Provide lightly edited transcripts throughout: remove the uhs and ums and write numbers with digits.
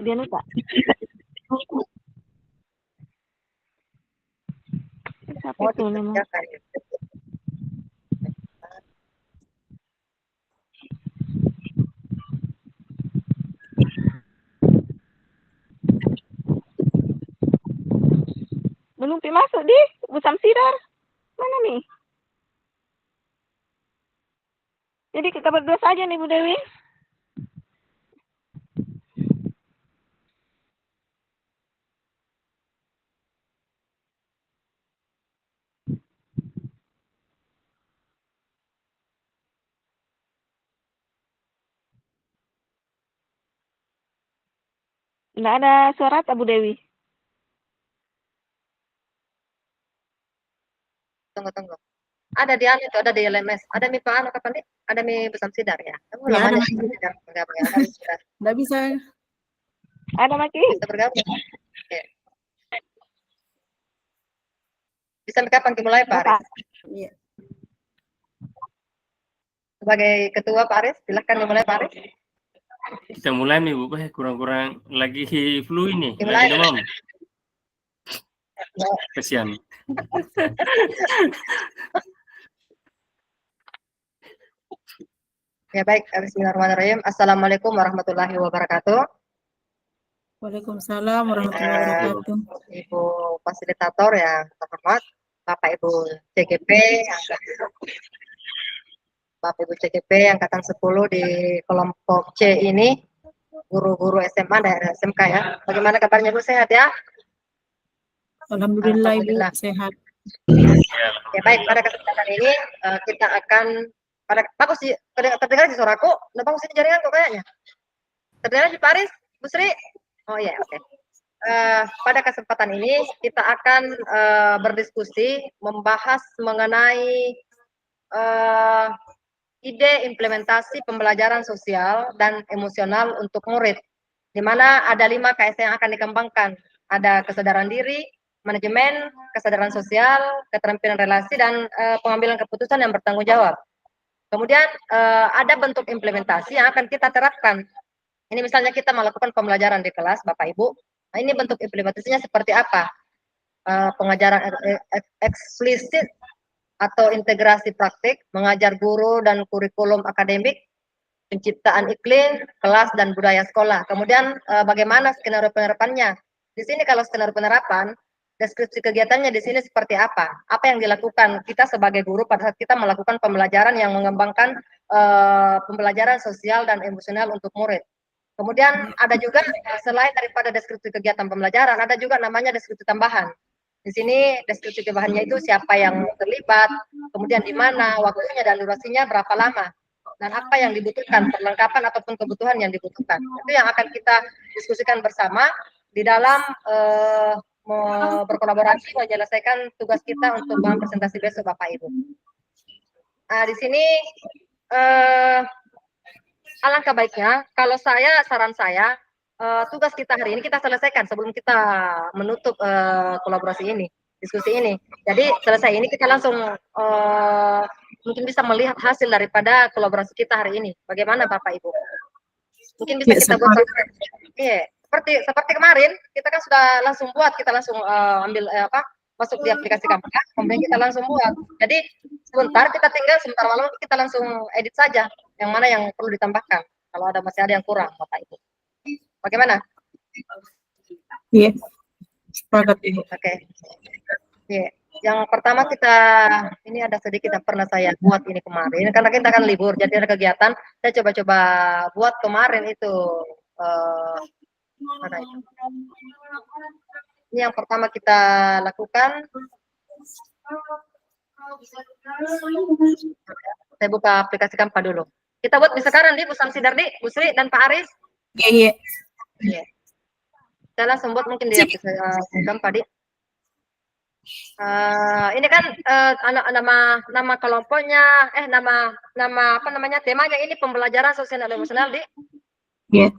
Dia lupa. Siapa itu namanya? Belum masuk di Bu Samsidar. Mana nih? Jadi kita berdua saja nih Bu Dewi. Nggak ada suara tak Bu Dewi? Tunggu. Ada di itu, ada di LMS. Ada mi Pak Anu kapan nih? Ada mi Bu Samsidar ya? Kamu Ya, ada. Nggak bisa. Ada Maki? Bisa bergabung. Oke. Bisa kapan dimulai Pak Aris? Iya. Sebagai ketua Pak Aris, silakan dimulai Pak Aris. Kita mulai nih Bu, kurang-kurang lagi flu ini, Dimulai. lagi demam. Kasihan. Ya baik, bismillahirrahmanirrahim. Assalamualaikum warahmatullahi wabarakatuh. Waalaikumsalam warahmatullahi wabarakatuh. Ibu fasilitator yang terhormat, Bapak Ibu CGP, Bapak Ibu CGP Angkatan 10 di kelompok C ini, guru-guru SMA dan SMK ya. Bagaimana kabarnya Bu, sehat ya? Alhamdulillah Ibu, sehat. Ya baik, pada kesempatan ini kita akan bagus sih, terdengar di suaraku, udah bagus di jaringan kok kayaknya. Terdengar di Paris, Bu Sri? Oh ya, oke. Pada kesempatan ini kita akan berdiskusi membahas mengenai ide implementasi pembelajaran sosial dan emosional untuk murid, di mana ada 5 KS yang akan dikembangkan. Ada kesadaran diri, manajemen, kesadaran sosial, keterampilan relasi, dan pengambilan keputusan yang bertanggung jawab. Kemudian ada bentuk implementasi yang akan kita terapkan. Ini misalnya kita melakukan pembelajaran di kelas, Bapak Ibu. Nah, ini bentuk implementasinya seperti apa? Pengajaran eksplisit atau integrasi praktik, mengajar guru dan kurikulum akademik, penciptaan iklim, kelas, dan budaya sekolah. Kemudian bagaimana skenario penerapannya? Di sini kalau skenario penerapan, deskripsi kegiatannya di sini seperti apa? Apa yang dilakukan kita sebagai guru pada saat kita melakukan pembelajaran yang mengembangkan pembelajaran sosial dan emosional untuk murid. Kemudian ada juga selain daripada deskripsi kegiatan pembelajaran, ada juga namanya deskripsi tambahan. Di sini deskripsi tambahannya itu siapa yang terlibat, kemudian di mana, waktunya dan durasinya berapa lama, dan apa yang dibutuhkan, perlengkapan ataupun kebutuhan yang dibutuhkan. Itu yang akan kita diskusikan bersama di dalam berkolaborasi menyelesaikan tugas kita untuk bahan presentasi besok Bapak Ibu. Nah, di sini alangkah baiknya kalau saran saya tugas kita hari ini kita selesaikan sebelum kita menutup kolaborasi ini, diskusi ini. Jadi selesai ini kita langsung mungkin bisa melihat hasil daripada kolaborasi kita hari ini. Bagaimana Bapak Ibu? Mungkin bisa kita buat seperti kemarin kita kan sudah langsung buat, kita langsung ambil masuk di aplikasi Canva, kemudian kita langsung buat. Jadi sebentar malam kita langsung edit saja yang mana yang perlu ditambahkan kalau masih ada yang kurang Bapak Ibu. Bagaimana? Iya. Sepakat Ibu. Oke. Iya. Yang pertama ini ada sedikit yang pernah saya buat ini kemarin karena kita kan libur jadi ada kegiatan, saya coba-coba buat kemarin itu mana itu? Ini yang pertama kita lakukan. Saya buka aplikasi Canva dulu. Kita buat sekarang nih Bu Samsidar, Bu Sri dan Pak Aris. Iya. Iya. Saya langsung buat mungkin di aplikasi Canva di. Ini kan nama kelompoknya, nama apa namanya, temanya ini pembelajaran sosial dan emosional di. Iya.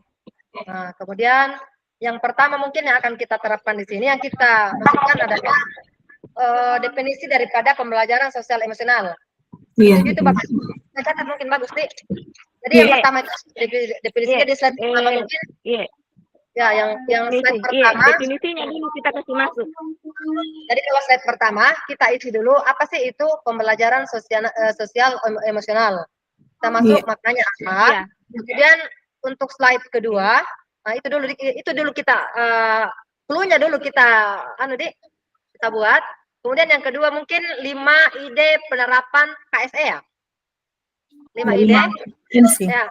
Nah, kemudian yang pertama mungkin yang akan kita terapkan di sini yang kita masukkan adalah definisi daripada pembelajaran sosial emosional. Iya. Itu Bapak catat mungkin bagus nih. Jadi yang pertama itu definisinya di slide pertama mungkin. Ya, yang slide Definisi. Iya, pertama. definisinya dulu kita kasih masuk. Jadi kalau slide pertama kita isi dulu apa sih itu pembelajaran sosial emosional. Kita masuk Iya. maknanya apa. Iya. Kemudian untuk slide kedua, nah itu dulu kita clue-nya dulu kita kita buat. Kemudian yang kedua mungkin 5 ide penerapan KSE ya. 5 ide. Ya,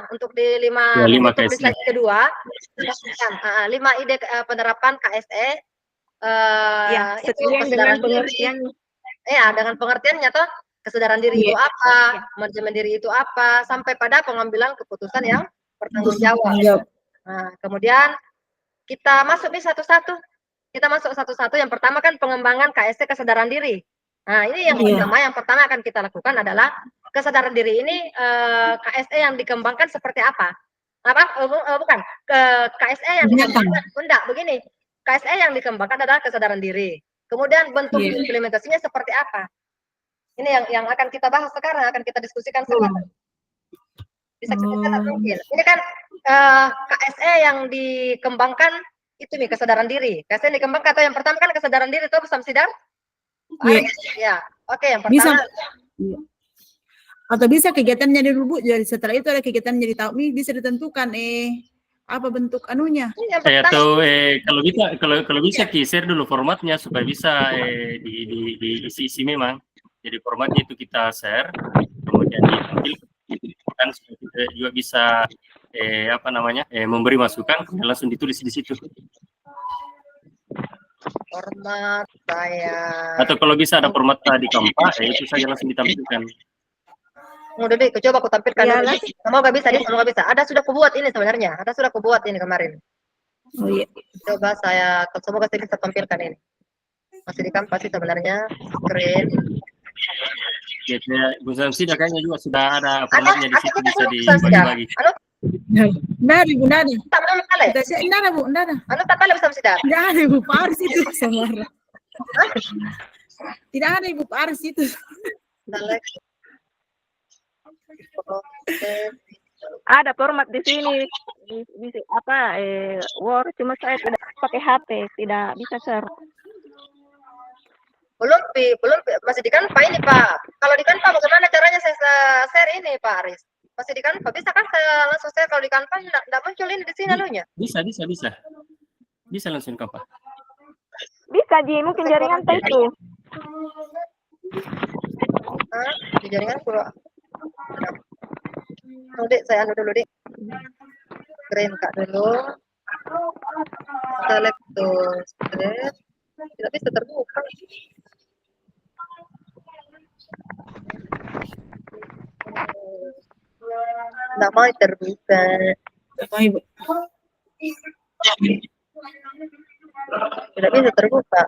untuk di 5 Ya, 5 untuk di KSE. slide kedua, 5 ide penerapan KSE. Ya, Itu sesuai dengan pengertian. Ya, dengan pengertiannya toh kesadaran diri itu apa, manajemen diri itu apa, sampai pada pengambilan keputusan yang bertanggung jawab. Nah, kemudian kita masuk nih satu-satu. Kita masuk satu-satu. Yang pertama kan pengembangan KSE kesadaran diri. Nah, ini yang pertama akan kita lakukan adalah kesadaran diri ini KSE yang dikembangkan seperti apa? Bukan. KSE yang dikembangkan. Enggak, begini. KSE yang dikembangkan adalah kesadaran diri. Kemudian bentuk implementasinya seperti apa? Ini yang akan kita bahas sekarang, akan kita diskusikan sekarang. Bisa kita catat mungkin. Ini kan KSE yang dikembangkan itu nih kesadaran diri. KSE yang dikembangkan atau yang pertama kan kesadaran diri itu Samsidar? Ya. Oke, yang pertama. Atau bisa kegiatannya dulu Bu, jadi setelah itu ada kegiatan jadi tahu nih bisa ditentukan apa bentuk anunya. Atau kalau bisa share dulu formatnya supaya bisa diisi memang. Jadi formatnya itu kita share, kemudian ditampilkan supaya kita juga bisa memberi masukan, langsung ditulis di situ. Format saya. Atau kalau bisa ada format di Canva, itu saja langsung ditampilkan. Udah deh, coba aku tampilkan dulu. Semoga bisa, semoga bisa. Ada sudah kubuat ini sebenarnya. Ada sudah kubuat ini kemarin. Oh iya. Coba semoga saya bisa tampilkan ini. Masih di Canva sih sebenarnya. Screen. Bu Samsidah kayaknya juga sudah ada formatnya di situ, bisa dibagi-bagi. Nggak ada Bu, nggak ada. Tak boleh kali. Nggak ada Bu, nggak ada. Tak boleh Bu Samsidah. Nggak ada Bu, Paris itu Samara. Tidak ada Ibu Paris itu. Ada format di sini. Bisa Word, cuma saya tidak pakai HP, tidak bisa share. Belum masih di Canva ini Pak. Kalau di Canva bagaimana caranya saya share ini Pak Aris? Masih di Canva, bisa kan saya langsung share? Kalau di Canva enggak muncul ini di sini anunya. Bisa. Bisa langsung Canva. Bisa Ji, mungkin jaringan itu. Di jaringan pula. Dek, saya dulu Dek. Screen Kak dulu. Select tuh screen. Tidak bisa terbuka. Tidak mau terbuka. Tidak bisa terbuka.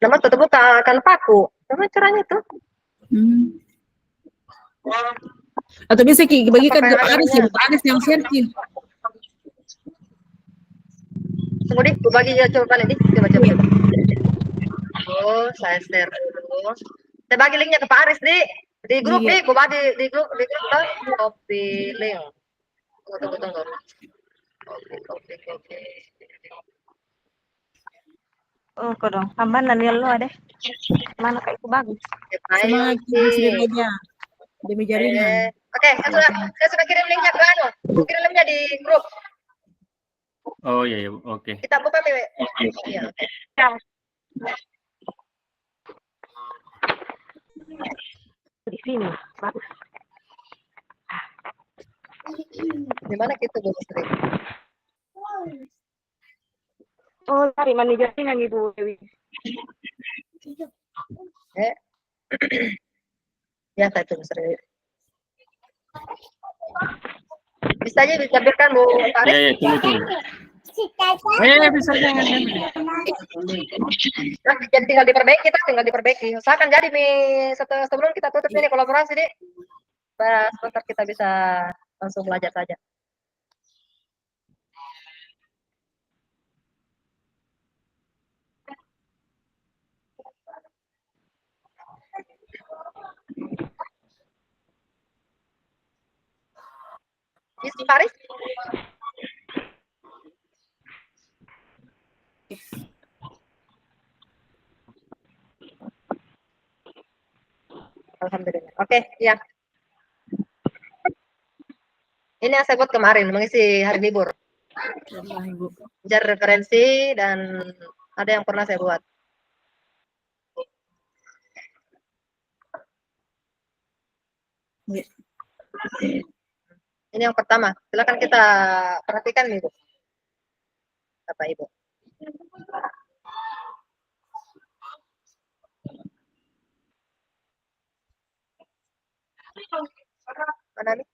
Nama terbuka akan paku. Gimana caranya tuh? Atau bisa bagikan ke Aris yang share. Tunggu dik, gue bagi ya coba nih, coba. Oh, saya share dulu. Saya bagi linknya ke Pak Aris di grup nih, gue bagi di grup copy link. Tunggu. Oke. Oh, kok dong. Tambahan dan lo ada. Mana kayak itu bagus. Semangat aja. Demi jaringan. Oke, saya sudah kirim linknya ke kirim linknya di grup. Oh iya, oke. Kita buka nih. Iya. Di sini, bagus. Di mana kita Bu Sri? Oh, dari mana jaringan Ibu Dewi? Ya, saya tunggu Sri. Bisa aja ditampilkan Bu Faris? Iya, tunggu. Bisa jangan. Jadi tinggal diperbaiki. Usahakan jadi sebelum kita tutup ini kolaborasi nih. Sebentar kita bisa langsung belajar saja. Bisa Paris? Alhamdulillah. Oke, ya. Ini yang saya buat kemarin, mengisi hari libur. Allah, Ibu. Belajar referensi dan ada yang pernah saya buat. Ya. Ini yang pertama. Silakan kita perhatikan, Ibu. Bapak Ibu. Mana nih?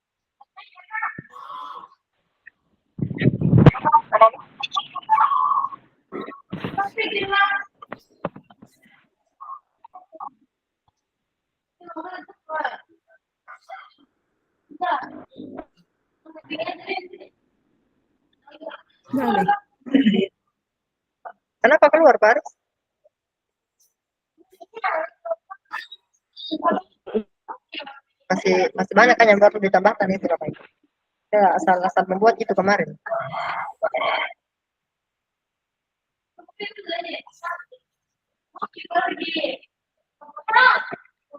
Nggak ada. Kenapa keluar, Pak Aris? Masih banyak kan yang baru ditambahkan itu, Bapak Ibu. Ya, asal membuat itu kemarin.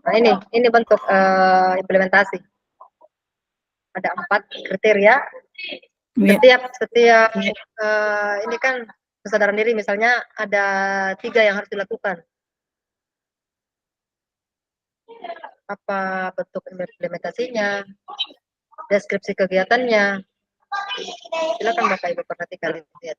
Nah, ini bentuk implementasi. Ada 4 kriteria. Ya. Setiap ini kan kesadaran diri, misalnya ada 3 yang harus dilakukan. Apa bentuk implementasinya, deskripsi kegiatannya. Silakan Bapak Ibu perhatikan, lihat.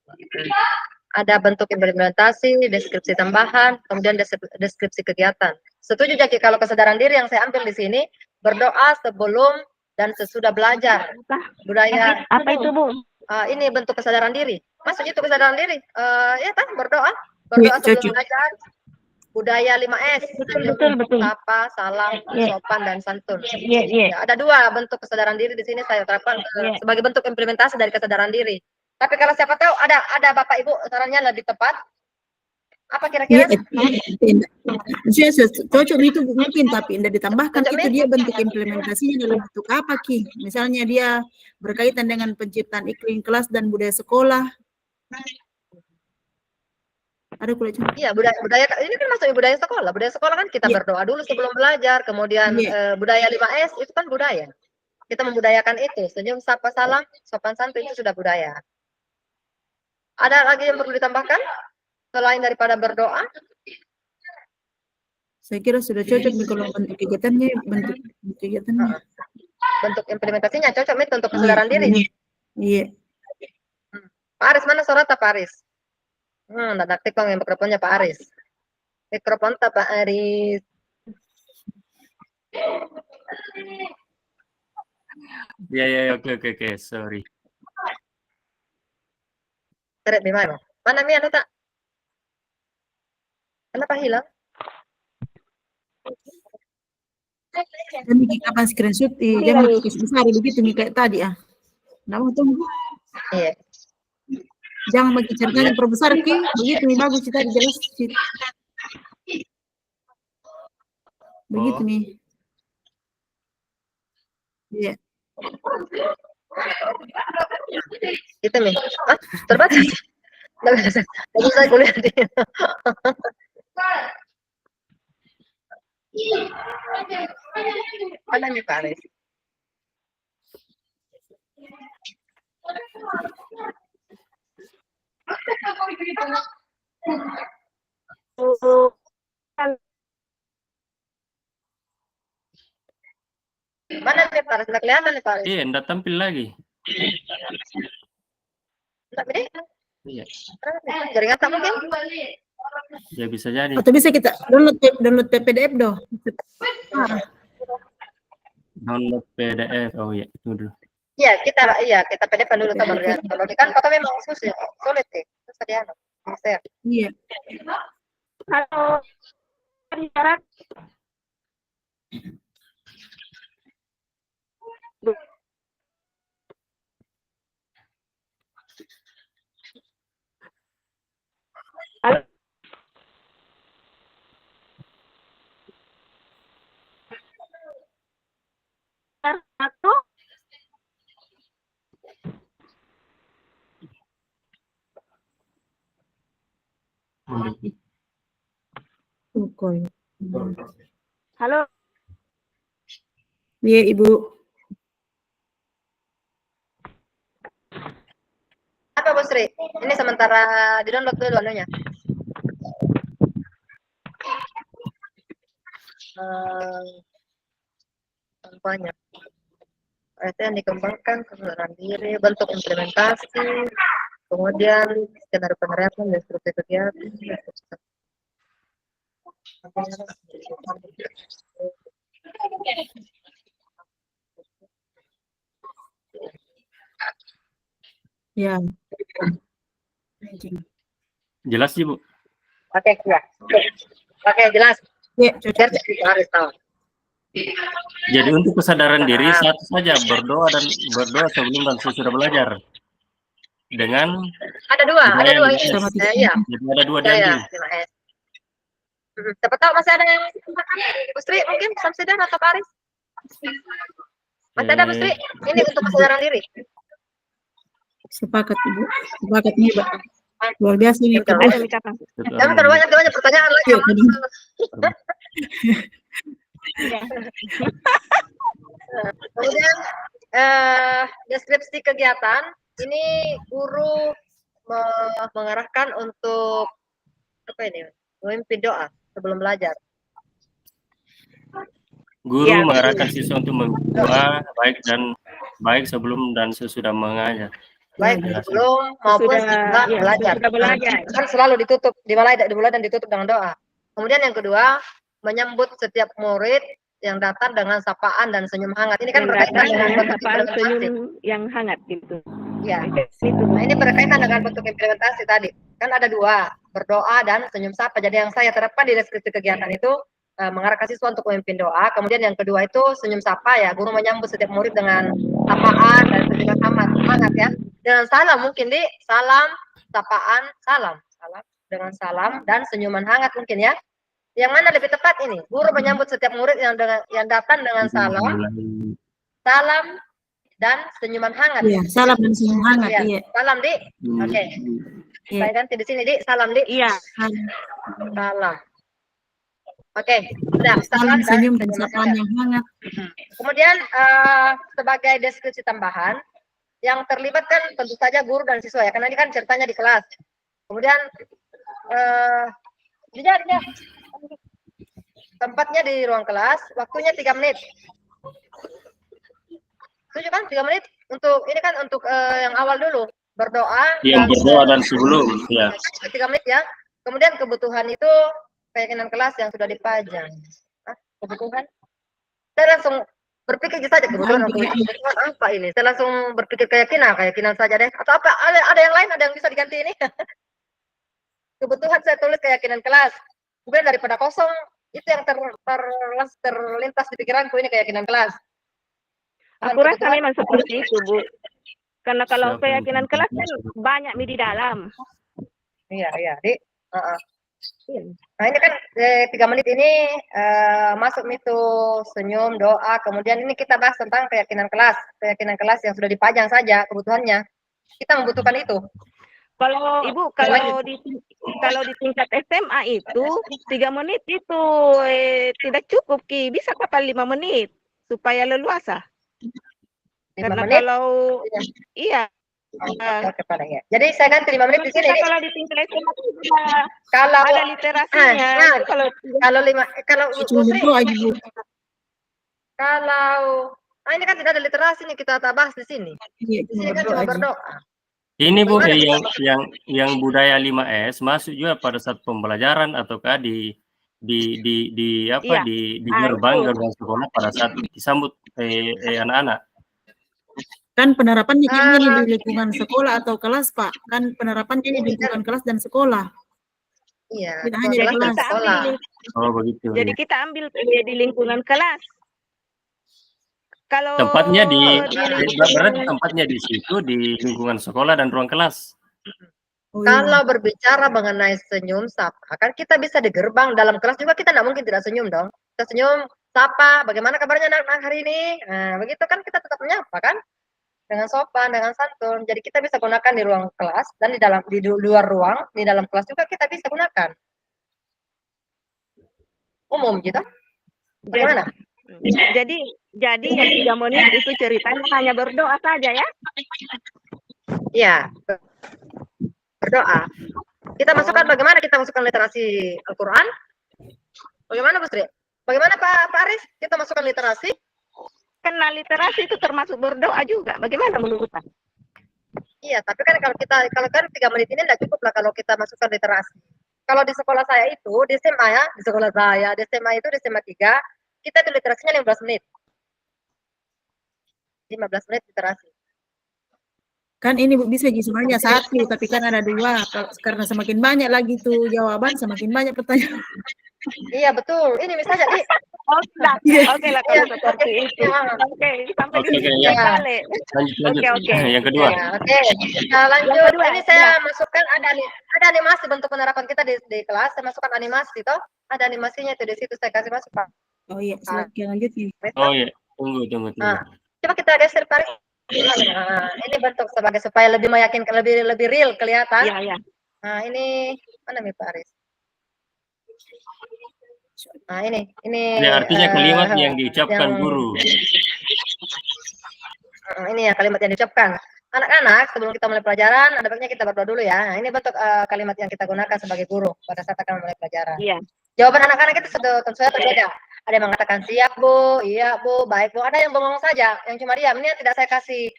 Ada bentuk implementasi, deskripsi tambahan, kemudian deskripsi kegiatan. Setuju Jaki kalau kesadaran diri yang saya ambil di sini, berdoa sebelum dan sesudah belajar. Budaya Apa itu, Bu? ini bentuk kesadaran diri. Masuk itu kesadaran diri. Ya kan, berdoa Ya, sebelum cocok. belajar. Budaya 5S. Betul. Sapa, salam, Iya. sopan, dan santun. Iya. Ya, ada 2 bentuk kesadaran diri di sini saya terapkan Iya. sebagai bentuk implementasi dari kesadaran diri. Tapi kalau siapa tahu ada Bapak Ibu sarannya lebih tepat, apa Iya, kira-kira? maksudnya cocok itu mungkin, tapi tidak ditambahkan Cocok, itu Mi? dia bentuk implementasinya dalam bentuk apa, Ki? Misalnya dia berkaitan dengan penciptaan iklim kelas dan budaya sekolah. Ada kuliah. Iya, budaya ini kan masuk budaya sekolah. Budaya sekolah kan kita Iya. berdoa dulu sebelum belajar, kemudian Iya. budaya 5S itu kan budaya. Kita membudayakan itu, senyum, sapa, salam, sopan santun itu sudah budaya. Ada lagi yang perlu ditambahkan selain daripada berdoa? Saya kira sudah cocok nih kalau bentuk kegiatannya, Bentuk implementasinya cocok nih untuk kesadaran diri. Iya. Pak Aris, mana surat Pak Aris? Tidak aktif bang yang mikrofonnya Pak Aris. Mikrofon Pak Aris. Ya, oke, sorry. Seret di mana? Mana Mi anu tak? Kenapa hilang? Dan bikin kapan screenshot jangan besar begitu nih kayak tadi Nggak mau tunggu. Iya. Jangan bagi ceritanya perbesar Ki, begitu nih bagus kita jelas. Begitu nih. Iya. Itu Mi. Terbaca. Nggak bisa kuliah di. Mana nih Pak Aris? Mana nih Pak Aris? Nggak kelihatan nih Pak Aris. Iya, enggak tampil lagi. Nggak beda. Iya. Jaringan tak mungkin? Ya bisa jadi. Atau bisa kita download PDF dong. Download PDF. Oh iya, itu dulu. Iya, kita PDF dulu kalau lihat. Kalau kan foto memang sulit sih. Susah dia. Iya. Halo. Bicara. Halo. Satu. Iya, Ibu. Apa Bu Sri? Ini sementara di download dulu anunya. Contohnya. Itu yang dikembangkan, kesadaran diri, bentuk implementasi, kemudian skenario penerapan dan struktur kegiatan. Ya. Jelas sih Bu. Oke, ya. Oke, jelas. Ya, cocok. Biar harus tahu. Jadi untuk kesadaran diri satu saja, berdoa sebelum dan sesudah belajar. Dengan Ada dua ini. Sama tiga. Iya. jadi ada dua Ya, diambil. 5S. Siapa tahu masih ada yang Bu Sri, mungkin Samsidan atau Paris. Masih ada Bu Sri. Ini untuk kesadaran diri. Sepakat, Ibu. Sepakat nih, Pak. Luar biasa ini. Betul. Ada misalkan. Jangan terlalu banyak pertanyaan lagi. Iya, tadi. Iya. Kemudian deskripsi kegiatan ini guru mengarahkan untuk apa ini? Memimpin doa sebelum belajar. Guru Ya, mengarahkan siswa untuk berdoa baik sebelum dan sesudah mengajar. Baik Ya, sebelum maupun sesudah iya, belajar. sudah belajar. Kan selalu ditutup, dimulai dan ditutup dengan doa. Kemudian yang kedua, menyambut setiap murid yang datang dengan sapaan dan senyum hangat. Ini kan Yang berkaitan datang dengan dengan bentuk sapaan implementasi. senyum yang hangat gitu. Ya. Itu. Nah, ini berkaitan dengan bentuk implementasi tadi. Kan ada dua, berdoa dan senyum sapa. Jadi yang saya terapkan di deskripsi kegiatan itu mengarahkan siswa untuk memimpin doa. Kemudian yang kedua itu senyum sapa ya. Guru menyambut setiap murid dengan sapaan dan senyum hangat ya. Dengan salam mungkin di salam, sapaan, salam. Dengan salam dan senyuman hangat mungkin ya. Yang mana lebih tepat ini? Guru menyambut setiap murid yang datang dengan salam dan senyuman hangat. Iya, salam dan senyum hangat. Ya. Iya. Salam di. Oke. Iya. Saya ganti di sini di. Salam di. Iya. Salam. Oke. Sudah. Salam, dan senyum dan senyuman sapaan hangat. yang hangat. Kemudian sebagai deskripsi tambahan yang terlibat kan tentu saja guru dan siswa ya, karena ini kan ceritanya di kelas. Kemudian tempatnya di ruang kelas, waktunya 3 menit. Setuju kan 3 menit? Untuk ini kan untuk yang awal dulu, berdoa. Yang berdoa dan sebelum ya. 3 menit ya. Kemudian kebutuhan itu keyakinan kelas yang sudah dipajang. Kebutuhan? Saya langsung berpikir saja kebutuhan apa ini? Saya langsung berpikir keyakinan saja deh. Atau apa? Ada yang lain? Ada yang bisa diganti ini? Kebutuhan saya tulis keyakinan kelas. Kemudian daripada kosong itu yang terlintas di pikiranku ini keyakinan kelas. Aku rasa memang seperti itu, Bu. Karena kalau keyakinan kelas kan banyak di dalam. Iya. Nah ini kan 3 menit ini masuk itu senyum, doa, kemudian ini kita bahas tentang keyakinan kelas yang sudah dipajang saja kebutuhannya. Kita membutuhkan itu. Kalau Ibu, kalau di tingkat SMA itu 3 menit itu tidak cukup, Ki. Bisa kapan 5 menit supaya leluasa. 5 Karena menit? kalau iya. Ya. Jadi saya ganti 5 menit di sini. Kalau di tingkat SMA itu sudah kalau ada literasinya. Kalau Cuma berdoa, Ibu. Kalau ini kan tidak ada literasi nih kita bahas di sini. Iya, Di sini kan cuma berdoa. Ini Bu, yang budaya 5S masuk juga pada saat pembelajaran ataukah di gerbang sekolah pada saat disambut anak-anak. Kan penerapannya ini di lingkungan sekolah atau kelas, Pak. Kan penerapannya di lingkungan kelas dan sekolah. Iya. Tidak hanya di kelas. Sekolah. Oh begitu. Jadi kita ambil di lingkungan kelas. Kalau tempatnya berarti tempatnya di situ di lingkungan sekolah dan ruang kelas. Kalau berbicara mengenai senyum sapa, kan kita bisa di gerbang, dalam kelas juga kita tidak mungkin tidak senyum dong. Kita senyum, sapa, bagaimana kabarnya anak-anak hari ini? Nah, begitu kan kita tetap menyapa kan? Dengan sopan, dengan santun. Jadi kita bisa gunakan di ruang kelas dan di luar ruang, di dalam kelas juga kita bisa gunakan. Umum gitu. Bagaimana? Jadi yang 3 menit itu ceritanya hanya berdoa saja ya? Iya, berdoa. Kita masukkan bagaimana kita masukkan literasi Al-Quran? Bagaimana Bu Sri? Bagaimana Pak Aris? Kita masukkan literasi? Karena literasi itu termasuk berdoa juga. Bagaimana menurut Pak? Iya, tapi kan kalau kan 3 menit ini tidak cukup lah kalau kita masukkan literasi. Kalau di sekolah saya itu, di SMA ya, di sekolah saya, di SMA itu, di SMA 3, kita itu literasinya 15 menit. 15 menit literasi. Kan ini Bu bisa sebenarnya 1, tapi kan ada 2 karena semakin banyak lagi tuh jawaban, semakin banyak pertanyaan. Iya betul. Ini misalnya nih. Oke lah kalau seperti itu. Oke, sampai di sini ya. balik. Lanjut. Yang kedua. Ya, oke. Nah, lanjut. Yang kedua, ini saya masukkan ada animasi bentuk penerapan kita di kelas. Saya masukkan animasi toh. Ada animasinya itu di situ saya kasih masuk Pak. Oh iya, silakan lanjut nih. Oh iya, tunggu. Nah, coba kita geser Pak. Nah, ini bentuk supaya lebih meyakinkan, lebih real kelihatan. Iya. Nah, ini mana nih Pak Aris? Nah, ini artinya kalimat yang diucapkan guru. Ini ya kalimat yang diucapkan. Anak-anak, sebelum kita mulai pelajaran, ada baiknya kita berdoa dulu ya. Nah, ini bentuk kalimat yang kita gunakan sebagai guru pada saat akan mulai pelajaran. Iya. Jawaban anak-anak itu tentu saja berbeda. Ada yang mengatakan siap Bu, iya Bu, baik Bu. Ada yang bengong saja, yang cuma diam. Ini yang tidak saya kasih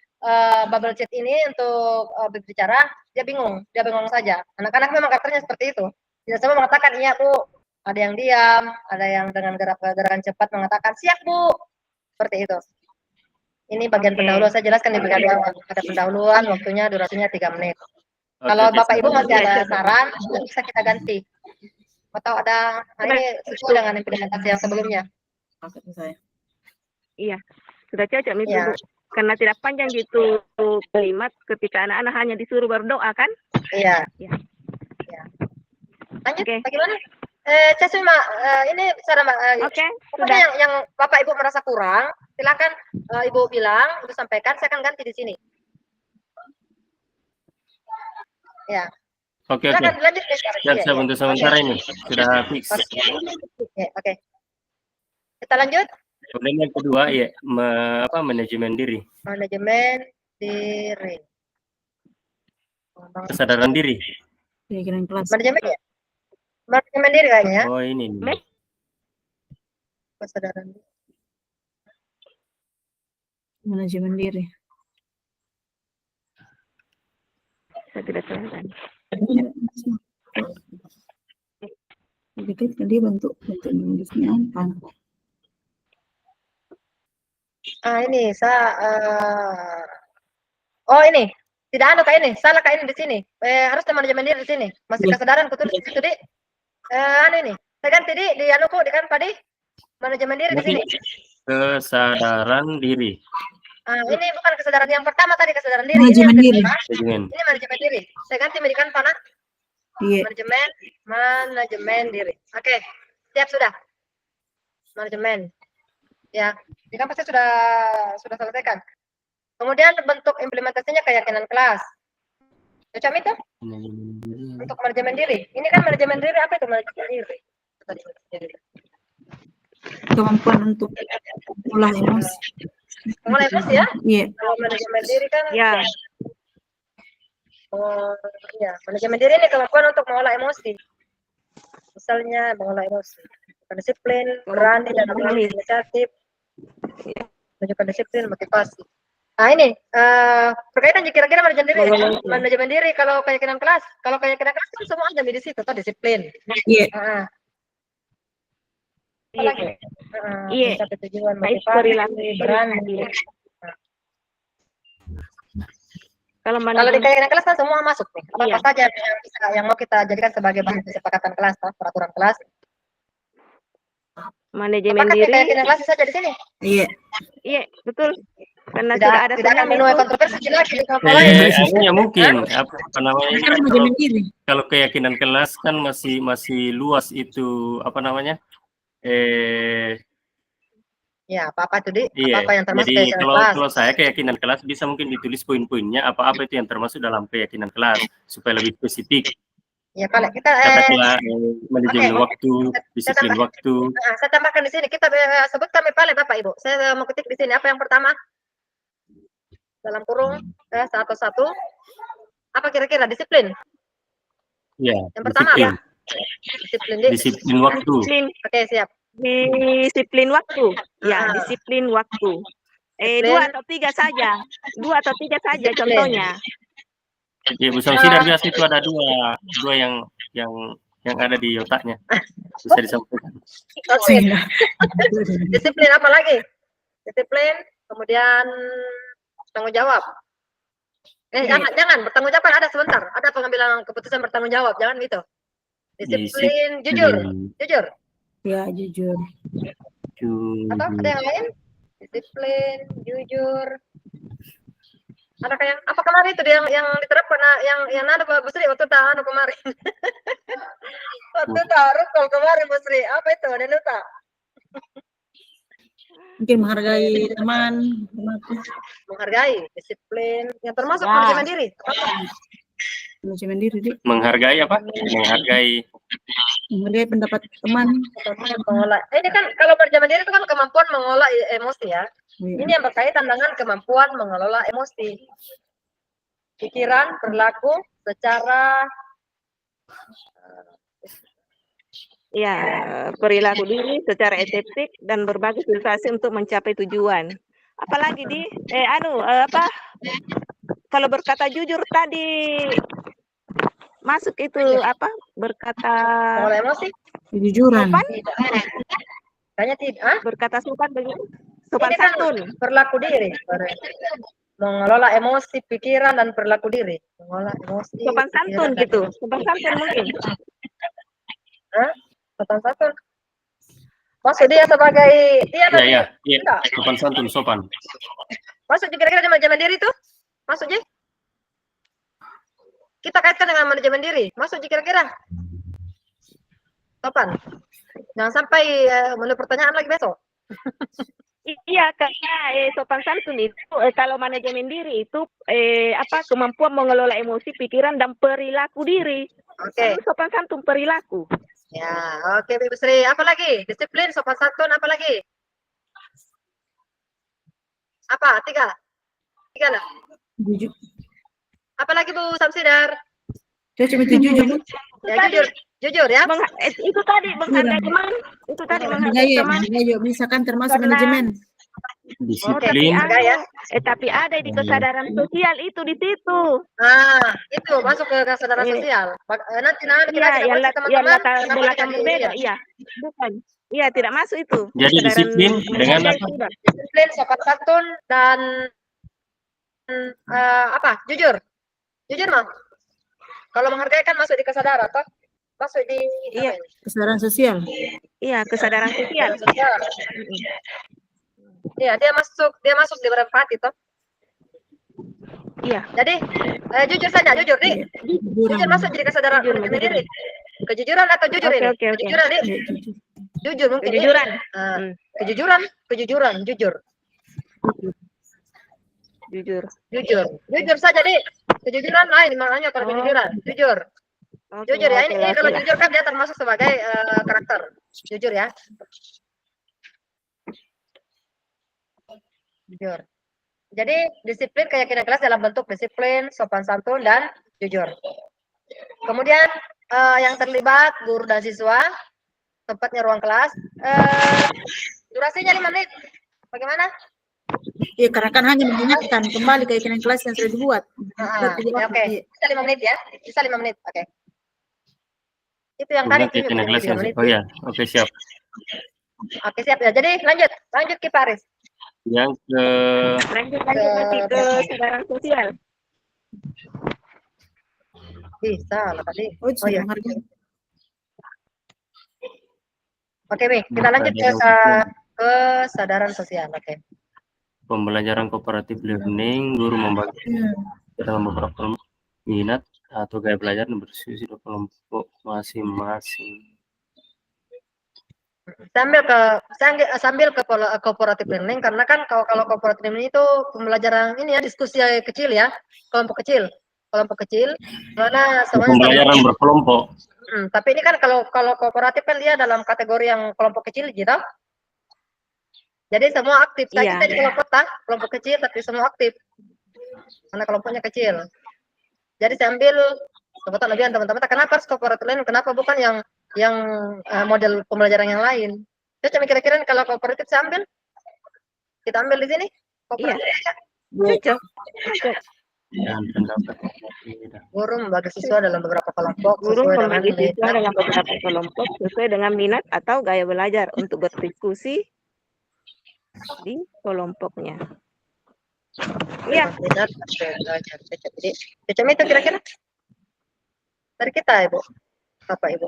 bubble chat ini untuk berbicara, dia bengong saja. Anak-anak memang karakternya seperti itu. Tidak semua mengatakan iya Bu. Ada yang diam, ada yang dengan gerakan cepat mengatakan siap Bu. Seperti itu. Ini bagian pendahuluan, saya jelaskan di bagian awal. Ada pendahuluan, waktunya, durasinya 3 menit. Kalau Bapak Ibu masih ada saran, bisa kita ganti. Atau ada, ini sesuai dengan implementasi yang sebelumnya. Iya, sudah cocok nih Iya. Bu. Karena tidak panjang gitu kalimat ketika anak-anak hanya disuruh berdoa kan? Iya. Iya. Lanjut, Oke. bagaimana? Cesima, ini cara Oke, pokoknya sudah. yang Bapak Ibu merasa kurang, silakan Ibu bilang, Ibu sampaikan, saya akan ganti di sini. Ya. Oke. Silakan lanjut. Saya untuk sementara ini sudah fix. Oke. Kita lanjut. Kemudian yang kedua ya manajemen diri. Manajemen diri. Kesadaran diri. Keyakinan kelas. Manajemen ya? Manajemen diri kayaknya. Oh ini. Kesadaran diri. Manajemen diri. Saya tidak tahu kan. Begitu tadi bentuk nulisnya apa? Ini oh ini tidak ada kayak ini, salah kayak ini di sini. Harus manajemen diri di sini. Masih kesadaran kutu di situ di. Ini. Saya ganti di anuku di kan tadi manajemen diri di sini. Kesadaran diri. Ini bukan kesadaran yang pertama tadi kesadaran diri. Manajemen diri. Ini manajemen diri. Saya ganti medikan panah. Iya. Manajemen diri. Oke, siap sudah. Manajemen. Ya, di kampus saya sudah selesaikan. Kemudian bentuk implementasinya keyakinan kelas. Cocok itu? Untuk manajemen diri. Ini kan manajemen diri, apa itu manajemen diri? Kemampuan untuk olah emosi. Mengolah emosi ya? Iya. Kalau manajemen diri kan Ya. Iya, manajemen diri ini kemampuan untuk mengolah emosi. Misalnya mengolah emosi, disiplin, berani dalam inisiatif, menunjukkan disiplin, motivasi. Nah ini berkaitan kira-kira manajemen diri kalau keyakinan kelas kan semua ada di situ, atau disiplin. Iya. Iya. Tujuan, motivasi, berani. Kalau di keyakinan kelas kan semua masuk nih. Apa saja yang mau kita jadikan sebagai bahan kesepakatan kelas, peraturan kelas. Manajemen apakah diri. Keyakinan kelas bisa jadi sini? Iya. Iya, betul. Karena Tidak akan menuai kontroversi lagi. Ya mungkin apa namanya? Manajemen diri. Kalau keyakinan kelas kan masih luas itu apa namanya? Ya, apa itu, Di? Iya. Apa yang termasuk Jadi keyakinan kelas? kalau saya keyakinan kelas bisa mungkin ditulis poin-poinnya apa-apa itu yang termasuk dalam keyakinan kelas supaya lebih spesifik. Ya, Pak, kita Katakanlah manajemen Oke. waktu, disiplin tambah. waktu. Saya tambahkan di sini, kita sebutkan Pak Bapak Ibu. Saya mau ketik di sini apa yang pertama? Dalam kurung satu. Apa kira-kira? Disiplin. Ya, Yang pertama disiplin. apa? Disiplin. Disiplin waktu. Disiplin, Oke, siap. disiplin waktu. Ya, Ah. disiplin waktu. Disiplin. 2 atau 3 saja. 2 atau 3 saja Disiplin. contohnya. Ya, Bu Sausidar biasa itu ada dua yang ada di otaknya. Bisa disampaikan. Oke. Disiplin apa lagi? Disiplin, kemudian tanggung jawab. Jangan bertanggung jawab ada sebentar. Ada pengambilan keputusan bertanggung jawab, jangan gitu. Disiplin, jujur. Ya, jujur. Atau ada yang lain? Disiplin, jujur. Ada kayak apa kemarin itu yang diterapkan yang ada Bu Sri waktu tahun kemarin. Waktu taruh kalau kemarin Bu Sri, apa itu? Ada lupa. Mungkin menghargai teman. Menghargai, disiplin, yang termasuk Ya. manajemen diri. Manajemen diri, Dik. Menghargai apa? Menghargai pendapat teman. Mengolah. Ini kan kalau manajemen diri itu kan kemampuan mengolah emosi ya. Ini yang berkaitan dengan kemampuan mengelola emosi, pikiran, perilaku secara Ya, perilaku diri secara estetik dan berbagai situasi untuk mencapai tujuan. Apalagi kalau berkata jujur tadi masuk itu apa? Berkata mengolah emosi. Kejujuran. sopan, Kayaknya tidak. berkata sopan begitu. Sopan Ini kan santun. perilaku diri. Mengelola emosi, pikiran dan perilaku diri. Mengelola emosi. Sopan santun pikiran, dan gitu. emosi. Sopan santun mungkin. Sopan santun. Maksud dia sebagai ya, Enggak. sopan santun, sopan. Masuk kira-kira manajemen diri itu? Masuk Ji? Kita kaitkan dengan manajemen diri. Masuk Ji kira-kira? Sopan. Jangan sampai menurut pertanyaan lagi besok. Iya, karena sopan santun itu kalau manajemen diri itu kemampuan mengelola emosi, pikiran dan perilaku diri. Oke. Sopan santun perilaku. Ya, oke Ibu Sri. Apa lagi? Disiplin, sopan santun, apa lagi? Apa? 3 lah. Jujur. Apa lagi Bu Samsidar? Saya cuma itu jujur. Bu. Ya, jujur ya. Itu tadi menghargai teman. Itu tadi menghargai teman. Menghargai, bisa kan termasuk Karena- manajemen. Disiplin. Tapi ada di kesadaran sosial itu di situ. Itu masuk ke kesadaran sosial. Nanti kita Iya, yang teman-teman. latar kenapa belakang jadi berbeda. ini? Iya, bukan. Iya, tidak masuk itu. Jadi Kesadaran disiplin dengan manusia apa? itu. Disiplin, sopan santun dan jujur mah. Kalau menghargai kan masuk di kesadaran, toh? Masuk di Iya. Kesadaran sosial. Iya, kesadaran sosial. Iya, dia masuk di berempati, toh. Iya. Jadi jujur saja, jujur nih. Jujur masuk jadi kesadaran Jujur, manajemen diri. Kejujuran atau jujur Oke, ini? oke, oke. Kejujuran nih. Ya, jujur. Jujur mungkin. Kejujuran. Kejujuran, jujur. Jujur saja deh. Kejujuran lain maknanya kalau kejujuran. Jujur ya. Ini kalau jujur kan dia termasuk sebagai karakter. Jujur ya. Jujur. Jadi disiplin keyakinan kelas dalam bentuk disiplin, sopan santun dan jujur. Kemudian yang terlibat guru dan siswa, tempatnya ruang kelas. Durasinya 5 menit. Bagaimana? Ya, karena kan hanya mengingatkan kembali keyakinan kelas yang sudah dibuat. Oke. Bisa 5 menit ya. Bisa 5 menit. Oke. Itu yang tadi. Keyakinan kelas yang oh ya, oke siap. Oke siap ya. Jadi lanjut Ki Paris. Yang ke Lanjut nanti ke kesadaran sosial. Bisa lah tadi. Oh iya. menghargai. Oke, Mi. Kita lanjut ke kesadaran sosial. Oke. pembelajaran kooperatif learning, guru membagi dalam beberapa minat atau gaya belajar dan berdiskusi di kelompok masing-masing. Sambil ke cooperative learning, karena kan kalau cooperative learning itu pembelajaran ini ya, diskusi kecil ya, kelompok kecil. kelompok kecil, mana semuanya Pembelajaran berkelompok. tapi ini kan kalau kooperatif kan dia dalam kategori yang kelompok kecil gitu. Jadi semua aktif. Saya kita di kelompok kecil tapi semua aktif. Karena kelompoknya kecil. Jadi saya ambil kebetulan teman-teman, kenapa harus kooperatif lain? Kenapa bukan yang model pembelajaran yang lain? Saya cuma kira-kira kalau kooperatif saya ambil, kita ambil di sini. Kooperatif. Cocok. Dan pendapat Guru membagi siswa dalam beberapa kelompok Guru sesuai dengan membagi siswa minat. dalam beberapa kelompok sesuai dengan minat atau gaya belajar untuk berdiskusi di kelompoknya. Iya. Minat atau gaya belajar. Jadi, cocok itu kira-kira dari kita, Ibu. Apa, Ibu?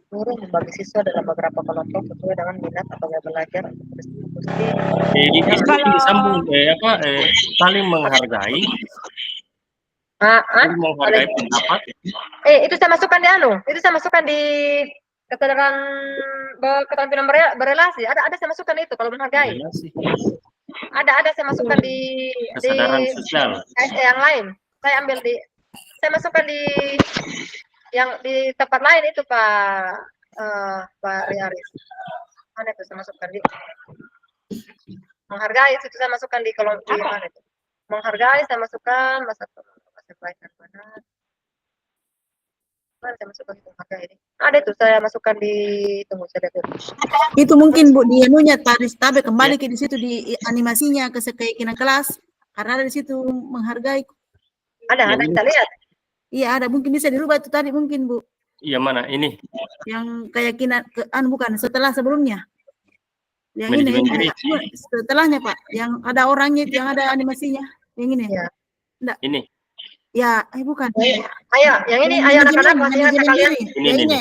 Guru membagi siswa dalam beberapa kelompok sesuai dengan minat atau gaya belajar untuk berdiskusi. disambung saling menghargai. Saling menghargai pendapat. Itu saya masukkan di itu saya masukkan di keterampilan berelasi. Ada saya masukkan itu kalau menghargai. Ada saya masukkan di Kesadaran sosial. yang lain. Saya masukkan di yang di tempat lain itu Pak Riaris. Mana itu saya masukkan di menghargai itu saya masukkan di kolom di mana itu. Menghargai saya masukkan kebaikan mana saya masukkan di menghargai ini. Ada itu saya masukkan di tunggu saya lihat. Itu mungkin Bu di anunya tabe kembali ke di situ di animasinya ke keyakinan kelas karena ada di situ menghargai. Ada kita lihat. Iya ada mungkin bisa dirubah itu tadi mungkin Bu. Iya mana ini? Yang keyakinan bukan sebelumnya. Yang Manajemen ini diri. setelahnya Pak, yang ada orangnya yang ada animasinya. Yang ini. Ya. Enggak. Ini. Ya, bukan. Ayo, yang ini ayo anak-anak masih ingat kalian. Ini.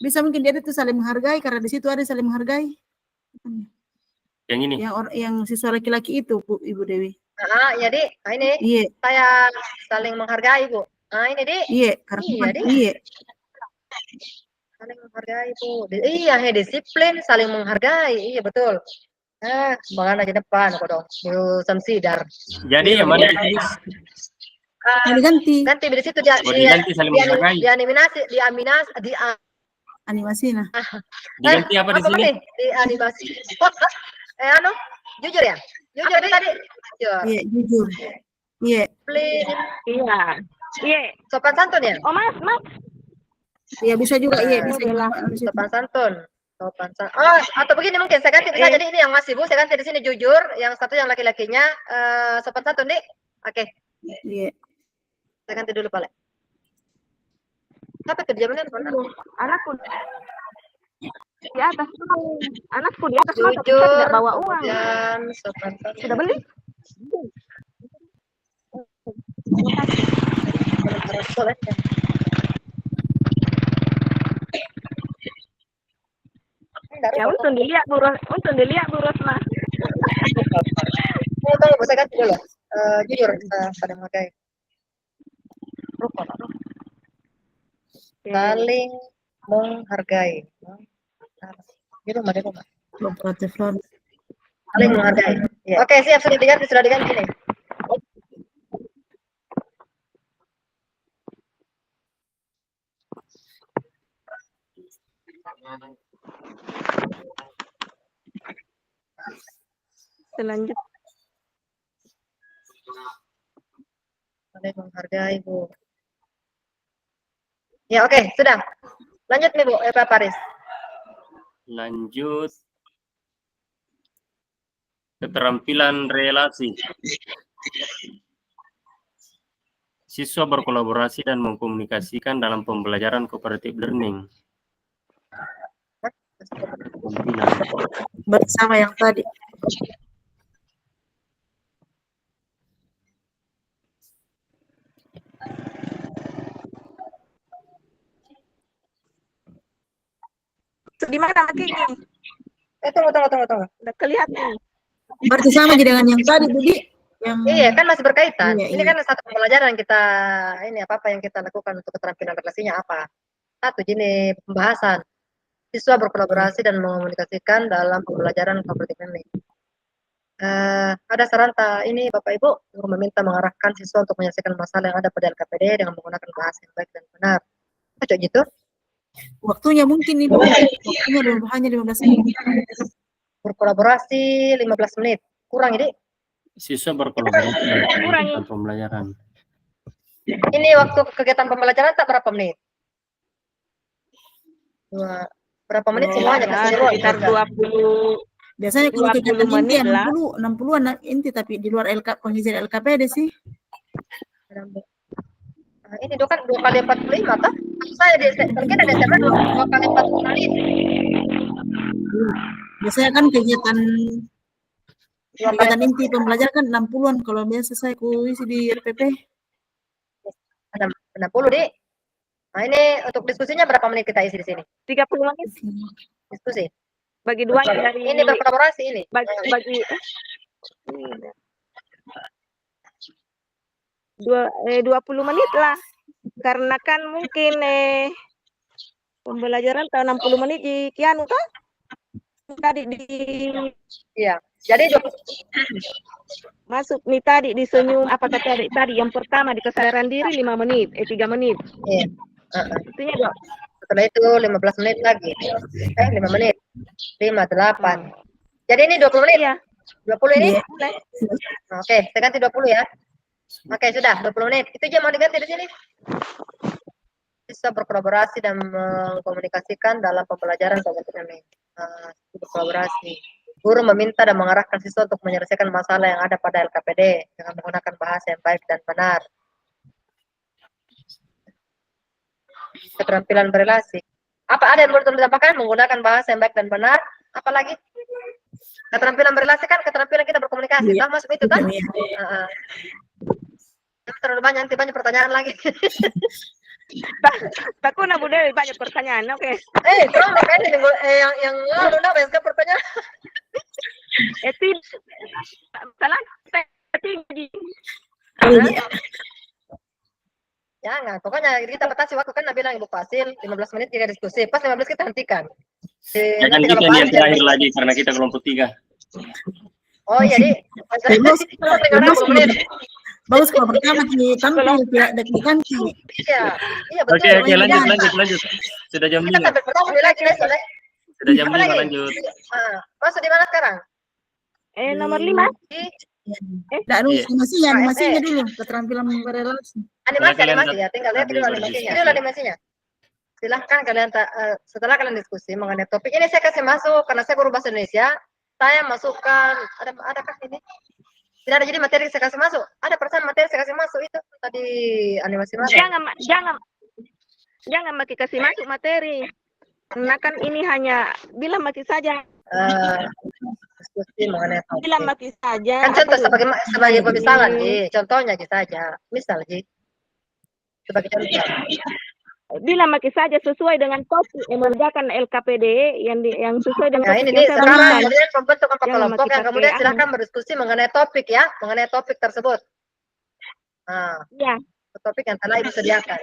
Bisa mungkin dia itu saling menghargai karena di situ ada saling menghargai. Yang ini. Yang siswa laki-laki itu Bu Ibu Dewi. Jadi ini saya saling menghargai Bu. Ini di. Iya, karena iya. Saling menghargai Bu. Iya, disiplin, saling menghargai. Iya betul. Bagaimana di depan kok dong. Jurusan Sidar. Jadi yang mana diganti di situ diganti saling menghargai. Di animasi nah. Diganti apa di sini? Di animasi. Jujur ya? Jujur tadi. Iya, jujur. Iya. Iya. Sopan santun ya? Oh, Mas. Iya, bisa juga. Iya, bisa juga. Sopan santun. Atau begini mungkin saya ganti saja ini yang masih Bu, saya ganti di sini jujur, yang satu yang laki-lakinya sopan santun, Dik. Oke. Iya. Saya ganti dulu balik. Apa kerjanya Anakku di atas tuh. Anakku di atas jujur, tidak bawa uang. Sopan santun. Sudah beli? Ya untuk dilihat Bu Rosma. Tunggu, saya ganti dulu. Jujur, pada menghargai. Saling menghargai. Gitu, Mbak. Saling menghargai. Oke, siap, sudah diganti ini. Selanjutnya. Saling menghargai, Bu. Ya, oke, sudah. Lanjut nih, Bu, Pak Paris. Lanjut. Keterampilan relasi. Siswa berkolaborasi dan mengkomunikasikan dalam pembelajaran cooperative learning. Bersama yang tadi. Di mana lagi ini? Tunggu. Udah kelihatan. Berarti sama aja dengan yang tadi, Budi. Iya, kan masih berkaitan. Iya, ini kan satu pembelajaran kita, ini apa yang kita lakukan untuk keterampilan relasinya apa? Satu, ini pembahasan. Siswa berkolaborasi dan mengomunikasikan dalam pembelajaran cooperative learning. Ada saran ini Bapak Ibu guru meminta mengarahkan siswa untuk menyelesaikan masalah yang ada pada LKPD dengan menggunakan bahasa yang baik dan benar. Cocok gitu? Waktunya mungkin Ibu. Waktunya hanya 15 menit. Berkolaborasi 15 menit. Kurang ini. Siswa berkolaborasi dalam Kurang. kegiatan pembelajaran. Ini waktu kegiatan pembelajaran tak berapa menit? Berapa menit semuanya Ya, keseluruhan? sekitar 20 Biasanya kalau 20 kegiatan inti menit lah. 60-an inti, tapi di luar kondisi LKPD sih. Nah, ini kan 2 kali 45 toh? Saya mungkin ada SMA 2 kali 40 menit. Biasanya kan kegiatan inti pembelajaran kan 60-an kalau biasa saya isi di RPP. 60 di. Nah, ini untuk diskusinya berapa menit kita isi di sini? 30 menit Diskusi. bagi dua dari Ini berkolaborasi ini. bagi 20 menit lah. Karena kan mungkin pembelajaran tahun 60 menit di kianu toh? Tadi di Iya. Jadi masuk nih tadi di senyum apa kata tadi yang pertama di kesadaran diri 5 menit 3 menit. iya. Itunya Dok. Setelah itu 15 menit lagi. 5 menit. 5, 8. Jadi ini 20 menit. Iya. 20 ini? Iya. Oke, saya ganti 20 ya. Oke, sudah 20 menit. Itu aja mau diganti di sini. Bisa berkolaborasi dan mengkomunikasikan dalam pembelajaran berkolaborasi. Guru meminta dan mengarahkan siswa untuk menyelesaikan masalah yang ada pada LKPD dengan menggunakan bahasa yang baik dan benar. Keterampilan berrelasi. Apa ada yang perlu ditambahkan? Menggunakan bahasa yang baik dan benar. Apalagi? Keterampilan berrelasi kan keterampilan kita berkomunikasi. Iya. Masuk itu kan? Iya. Terlalu banyak, nanti banyak pertanyaan lagi. Takut nak Dewi banyak pertanyaan. Oke. Terus makanya yang lalu nak banyak pertanyaan. Salah tinggi. Jangan, pokoknya kita batasi waktu kan bilang Ibu Fasil 15 menit kita diskusi. Pas 15 kita hentikan. Jangan kita yang terakhir lagi karena kita kelompok 3. Oh iya, Di. Bagus kalau pertama tampil tidak diganti. Iya, betul. Oke, lanjut. Sudah jam 5. Kita pertama lagi besok. Sudah jam 5 lanjut. Masuk di mana sekarang? Nomor 5. Animasinya dulu, keterampilan berrelasi. Animasi ya, tinggal lihat dulu animasinya. Ini animasinya. Silahkan kalian setelah kalian diskusi mengenai topik ini saya kasih masuk karena saya guru bahasa Indonesia. Saya masukkan adakah ini? Tidak ada, jadi materi saya kasih masuk. Ada persen materi saya kasih masuk itu tadi animasi mana? Jangan Maki kasih masuk materi. Karena kan ini hanya bilang Maki saja. Diskusi mengenai topik. Bilang Maki saja. Kan contoh sebagai pemisalan, contohnya saja. Misal, sebagai contoh. Bilang Maki saja sesuai dengan topik yang mengerjakan LKPD yang sesuai dengan ini yang sekarang kalian membentuk kelompok yang kemudian pakai silakan berdiskusi mengenai topik ya, mengenai topik tersebut. Ya. Topik yang telah disediakan.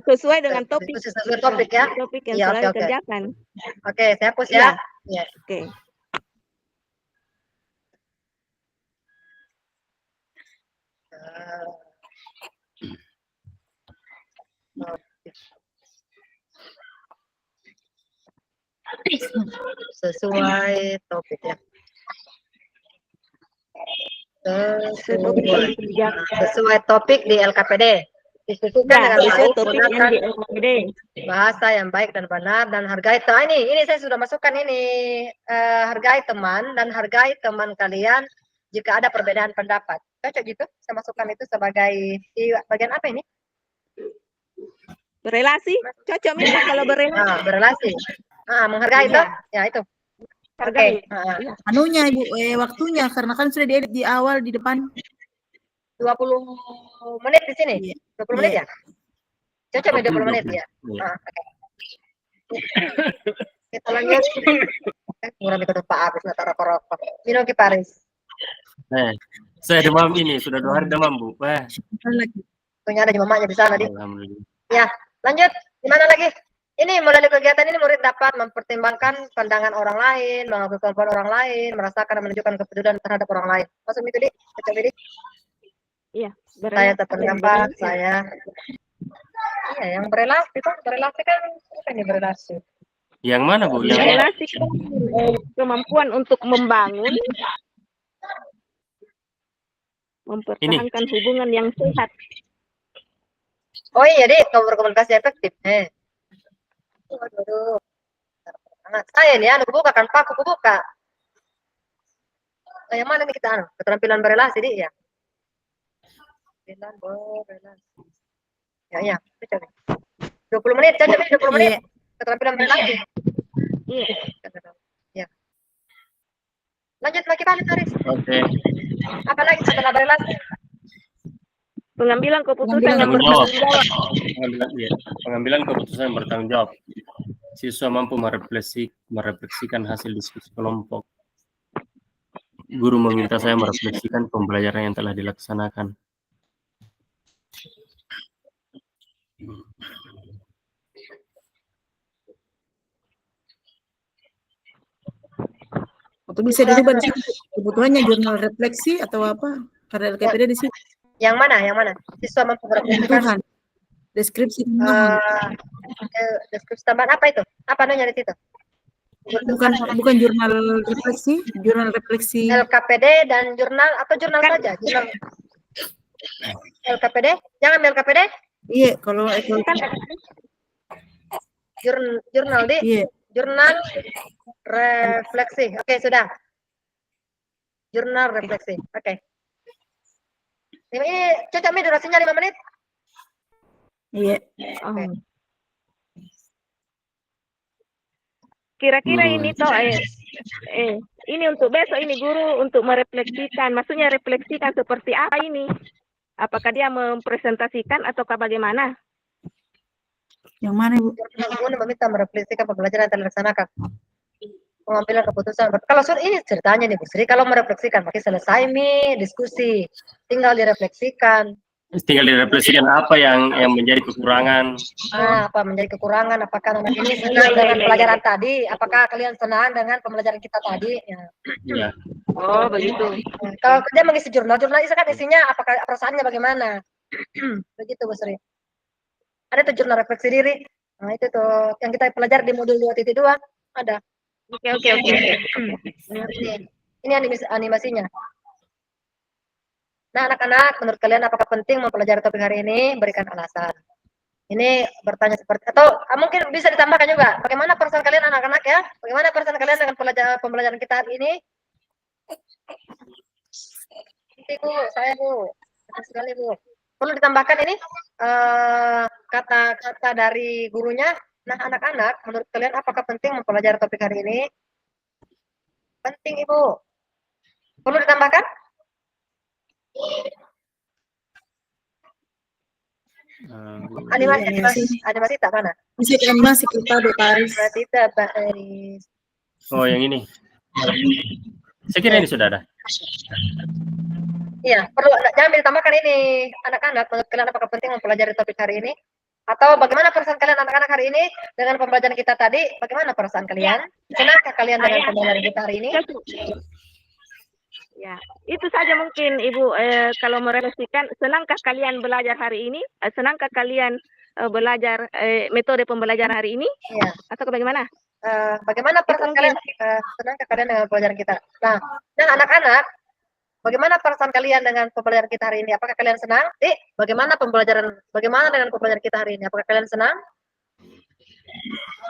Sesuai dengan topik. Sesuai topik ya. Topik yang telah dikerjakan. Oke, saya hapus ya. Ya. Oke. Sesuai topik ya. Sesuai topik di LKPD. Diskusikan dengan baik, gunakan bahasa yang baik dan benar dan hargai teman. Ini saya sudah masukkan ini hargai teman dan hargai teman kalian jika ada perbedaan pendapat. Cocok gitu? Saya masukkan itu sebagai bagian apa ini? Berrelasi, cocok misal kalau berrelasi. Berrelasi. Menghargai itu, ya itu. Hargai. Anunya Ibu, waktunya karena kan sudah diedit di awal di depan. 20 menit di sini. 20 menit ya? Cocok 20 menit ya. Oke. Kita lanjut. Ngurang ikut Pak Abis nata rokok-rokok. Minum ki Paris. Saya demam ini, sudah 2 hari demam, Bu. Punya ada mamanya di sana, Di. Alhamdulillah. Ya, lanjut. Di mana lagi? ini melalui kegiatan ini murid dapat mempertimbangkan pandangan orang lain, mengakui kemampuan orang lain, merasakan dan menunjukkan kepedulian terhadap orang lain. Maksud itu, Dik? Coba, Dik. Iya, Saya terdampak, saya. Iya, yang berelasi kan bukan yang berelasi. Yang mana, Bu? Yang mana? relasi kan, kemampuan untuk membangun, mempertahankan hubungan yang sehat. Oh iya, Dik, komunikasi efektif. Waduh. Anak saya nih, aku buka kan, Pak, aku buka. Nah, yang mana nih kita, keterampilan berelasi, Dik, ya? Keterampilan berelasi. Ya, coba. 20 menit, coba 20 menit. Keterampilan berelasi. Iya. Ya. Lanjut lagi, Pak, Haris. Oke. Apa lagi setelah berelasi? Pengambilan keputusan yang Tanggung jawab. bertanggung jawab. Pengambilan keputusan yang bertanggung jawab. Siswa mampu merefleksikan hasil diskusi kelompok. Guru meminta saya merefleksikan pembelajaran yang telah dilaksanakan. Atau bisa dirubah di situ kebutuhannya jurnal refleksi atau apa? Karena LKPD di situ. Yang mana? Siswa mampu merefleksikan. Kebutuhan. Deskripsi tambahan. Deskripsi tambahan apa itu? Apa namanya di situ? Bukan jurnal refleksi. LKPD dan jurnal atau jurnal saja? Jurnal LKPD? Jangan LKPD? Iya, kalau jurnal di iya. Jurnal refleksi. Oke, sudah. Jurnal refleksi. Oke. Ini cocok nih durasinya 5 menit. Iya. Oh. Kira-kira ini toh ini untuk besok ini guru untuk merefleksikan, maksudnya refleksikan seperti apa ini? Apakah dia mempresentasikan ataukah bagaimana? Yang mana, Bu? Guru meminta merefleksikan pembelajaran yang terlaksanakan. Pengambilan keputusan. Kalau ini ceritanya nih Bu Sri, kalau merefleksikan, makin selesai diskusi, tinggal direfleksikan. Tinggal direfleksikan apa yang menjadi kekurangan. Apa menjadi kekurangan? Apakah anak ini senang dengan pelajaran tadi? Apakah kalian senang dengan pembelajaran kita tadi? Ya. Oh, begitu. Kalau dia mengisi jurnal itu kan isinya apakah perasaannya bagaimana? Begitu Bu Sri. Ada tuh jurnal refleksi diri. Nah, itu tuh yang kita pelajari di modul 2.2 ada. Oke. Ini animasinya. Nah, anak-anak, menurut kalian apakah penting mempelajari topik hari ini? Berikan alasan. Ini bertanya seperti, atau mungkin bisa ditambahkan juga. Bagaimana perasaan kalian anak-anak ya? Bagaimana perasaan kalian dengan pembelajaran kita hari ini? Bu, saya Bu. Terima sekali Bu. Perlu ditambahkan ini kata-kata dari gurunya. Nah, anak-anak, menurut kalian apakah penting mempelajari topik hari ini? Penting, Ibu. Perlu ditambahkan? Animasi tak mana? Bisa animasi kita Pak Aris. Tidak, Pak Aris. Oh, yang ini. Saya kira ini sudah ada. Iya, jangan ditambahkan ini. Anak-anak, menurut kalian apakah penting mempelajari topik hari ini? Atau bagaimana perasaan kalian anak-anak hari ini dengan pembelajaran kita tadi? Bagaimana perasaan kalian? Senangkah kalian dengan pembelajaran kita hari ini? Ya, itu saja mungkin Ibu. Kalau merefleksikan, senangkah kalian belajar hari ini? Senangkah kalian belajar metode pembelajaran hari ini? Ya. Atau bagaimana? Bagaimana perasaan kalian? Senangkah kalian dengan pembelajaran kita? Nah, anak-anak, bagaimana perasaan kalian dengan pembelajaran kita hari ini? Apakah kalian senang? Bagaimana dengan pembelajaran kita hari ini? Apakah kalian senang?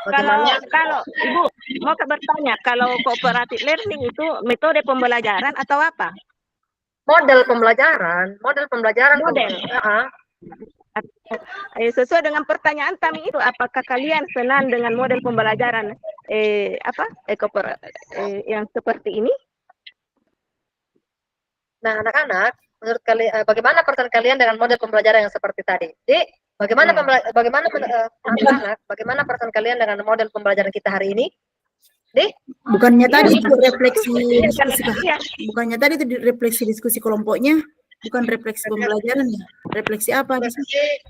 Kalau Ibu mau bertanya, kalau cooperative learning itu metode pembelajaran atau apa? Model pembelajaran. Sesuai dengan pertanyaan kami itu, apakah kalian senang dengan model pembelajaran yang seperti ini? Nah, anak-anak, menurut kalian bagaimana perasaan kalian dengan model pembelajaran yang seperti tadi? Bagaimana anak-anak, bagaimana perasaan kalian dengan model pembelajaran kita hari ini? Bukannya tadi itu refleksi diskusi. Bukannya tadi itu refleksi diskusi kelompoknya, bukan refleksi pembelajaran ya. Refleksi apa?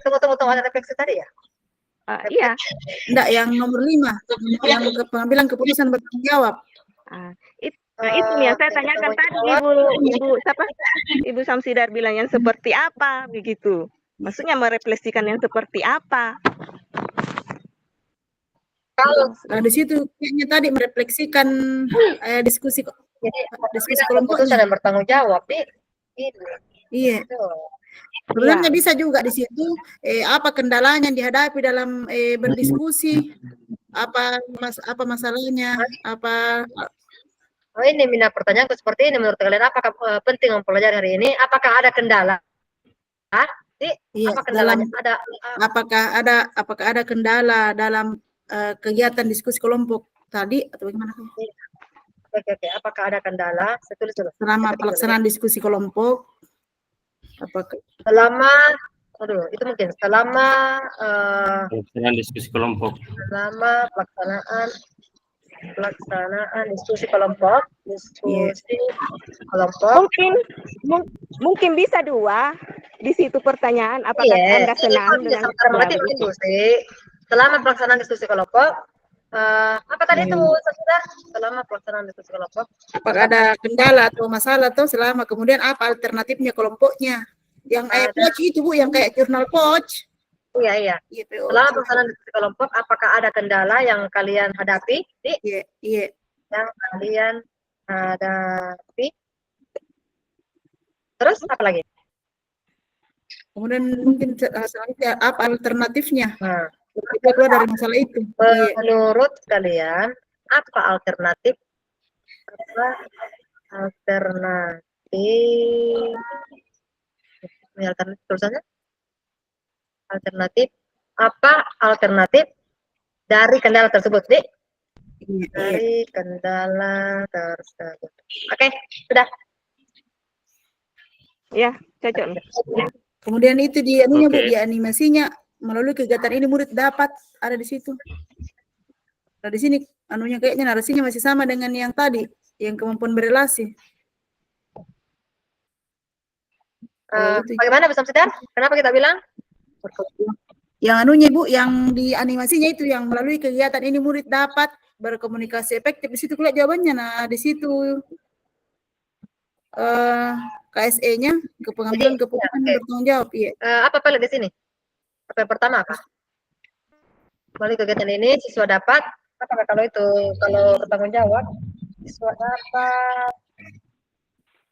Tunggu, ada refleksi tadi ya? Iya. Enggak, yang nomor 5, yang pengambilan keputusan bertanggung jawab. Itu yang saya Oke, tanyakan tadi bertanggung Ibu siapa? Ibu Samsidar bilang yang seperti apa begitu. Maksudnya merefleksikan yang seperti apa? Kalau Nah, di situ kayaknya tadi merefleksikan diskusi jadi diskusi keputusan kelompoknya. dan bertanggung jawab nih. Iya. Itu. Sebenarnya Iya. bisa juga di situ apa kendalanya yang dihadapi dalam berdiskusi, apa masalahnya, apa Oh, ini Mina, pertanyaanku seperti ini, menurut kalian apakah penting mempelajari hari ini? Apakah ada kendala? iya, Apa kendalanya? Ada apakah ada kendala dalam kegiatan diskusi kelompok tadi atau bagaimana? oke. Apakah ada kendala? Saya tulis dulu. Selama pelaksanaan diskusi kelompok, apakah itu mungkin selama pelaksanaan diskusi kelompok. pelaksanaan diskusi kelompok, Mungkin bisa 2 di situ pertanyaan apakah Anda senang dengan diskusi selama pelaksanaan diskusi kelompok. Apa tadi itu sudah selama pelaksanaan diskusi kelompok? apakah ada kendala atau masalah atau selama kemudian apa alternatifnya kelompoknya? Yang Poch itu Bu, yang kayak jurnal Poch. Iya. Selama pelaksanaan diskusi kelompok, apakah ada kendala yang kalian hadapi? Iya. Yang kalian hadapi. Terus apa lagi? Kemudian mungkin selanjutnya apa alternatifnya? Nah, Kita keluar dari masalah itu. menurut kalian apa alternatif? Tulisannya? Apa alternatif dari kendala tersebut, Dik? Dari kendala tersebut. Oke, sudah. Ya, cocok. Kemudian itu di anunya Bu, Oke. di animasinya melalui kegiatan ini murid dapat ada di situ. Nah, di sini anunya kayaknya narasinya masih sama dengan yang tadi, yang kemampuan berelasi. Bagaimana Bu Samsidar? Kenapa kita bilang? Yang anunya Bu, yang di animasinya itu yang melalui kegiatan ini murid dapat berkomunikasi efektif. Di situ kulihat jawabannya. Nah, di situ KSE-nya, pengambilan keputusan bertanggung jawab. Iya. Apa pilih di sini? Apa yang pertama apa? Melalui kegiatan ini siswa dapat apa kalau bertanggung jawab siswa dapat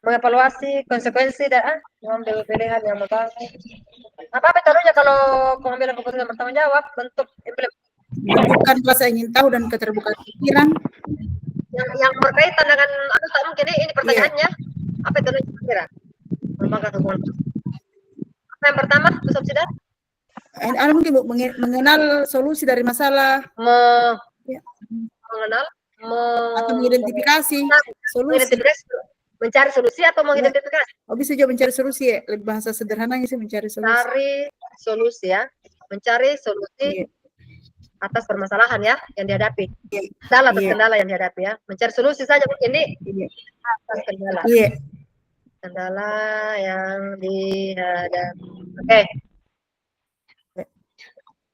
mengevaluasi konsekuensi dan mengambil pilihan yang betul. Apa metodenya kalau pengambilan keputusan bertanggung jawab? Bentuk Menunjukkan rasa ingin tahu dan keterbukaan pikiran. Yang berkaitan dengan tak mungkin ini pertanyaannya. Apa itu kira? Mengembangkan hubungan. Apa yang pertama, Bu Samsidar? Ada mungkin Bu, mengenal solusi dari masalah. Mengenal atau mengidentifikasi solusi. Mencari solusi atau mengidentifikasi? Oh, bisa juga mencari solusi ya. Lebih bahasa sederhananya sih mencari solusi. Mencari solusi ya. Mencari solusi atas permasalahan ya yang dihadapi. Kendala yang dihadapi ya. Mencari solusi saja mungkin ini atas kendala. Kendala yang dihadapi. Oke.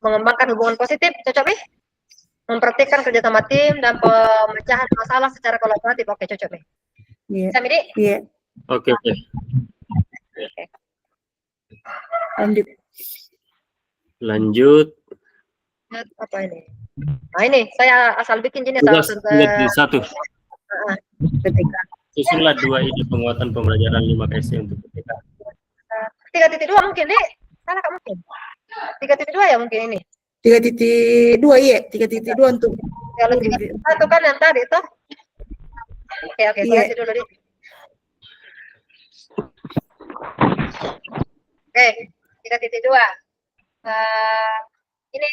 Mengembangkan hubungan positif, cocok nih? Memperhatikan kerjasama tim dan pemecahan masalah secara kolaboratif. Oke, cocok nih. Bisa, Midi? Iya. Oke. Lanjut. Apa ini? Nah, ini saya asal bikin jenis satu. Susunlah 2 ide penguatan pembelajaran 5 KSE untuk PTK. 3.2 mungkin, Dek. Salah Kak mungkin. 3.2 ya mungkin ini. 3.2 iya, 3.2 untuk kalau 3.1 kan yang tadi itu. Oke, saya dulu Dik. Oke, 3.2. Ini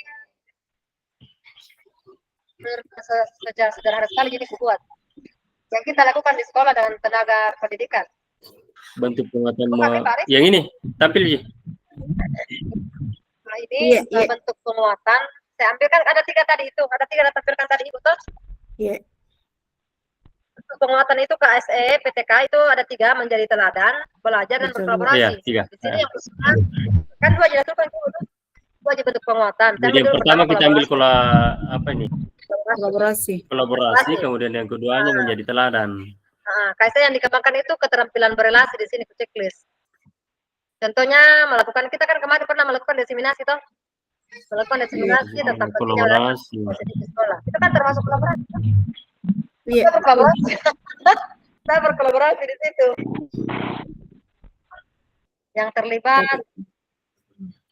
sederhana sekali jadi kuat. Yang kita lakukan di sekolah dengan tenaga pendidikan. Bentuk penguatan yang ini tampil ya. Nah, ini bentuk penguatan. Saya ambilkan ada 3 tadi itu, ada 3 yang tampilkan tadi Ibu Tos. Iya. Bentuk penguatan itu KSE, PTK itu ada 3 menjadi teladan, belajar dan berkolaborasi. Iya, 3. Di sini yang kan 2 jelas kan wajib bentuk penguatan. Jadi yang pertama kita ambil apa ini? Kolaborasi. Kolaborasi, kemudian yang keduanya menjadi teladan. Kayak saya yang dikembangkan itu keterampilan berelasi di sini checklist. Contohnya melakukan, kita kan kemarin pernah melakukan diseminasi toh. Melakukan diseminasi tentang pentingnya kolaborasi di sekolah. Itu kan termasuk kolaborasi. Iya. Kita berkolaborasi. Saya berkolaborasi di situ. Yang terlibat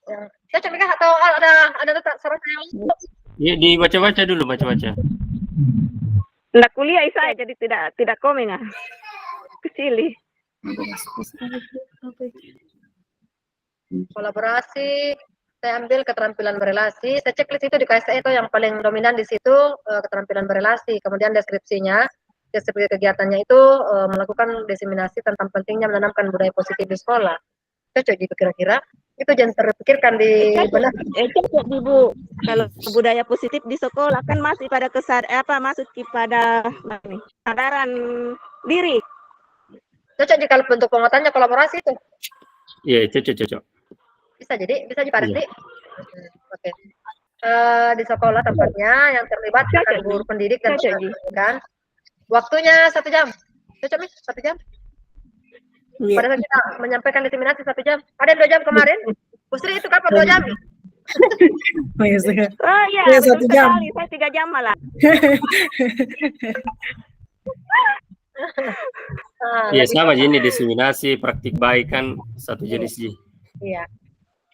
yang cocok kan atau ada saran yang ya, dibaca-baca dulu, baca-baca. Nggak kuliah saya jadi tidak komen kecil. Kolaborasi, saya ambil keterampilan berelasi. Saya checklist itu di KSE itu yang paling dominan di situ keterampilan berelasi. Kemudian deskripsinya, deskripsi kegiatannya itu melakukan diseminasi tentang pentingnya menanamkan budaya positif di sekolah. Cocok gitu kira-kira. Itu jangan terpikirkan di benak. Cocok Ibu. Kalau budaya positif di sekolah kan masih pada masuk kepada kesadaran diri. Cocok jika bentuk penguatannya kolaborasi itu. Iya, cocok. Bisa jadi Pak Resti. Oke. Di sekolah tempatnya yang terlibat kan guru pendidik dan pendidikan. Waktunya 1 jam. Cocok nih 1 jam. Pada saat kita menyampaikan diseminasi 1 jam. Ada 2 jam kemarin. Bu Sri itu kapan 2 jam? Oh iya, ya 1 jam. Saya 3 jam malah. Iya sama ini diseminasi praktik baik kan satu jenis sih. Iya.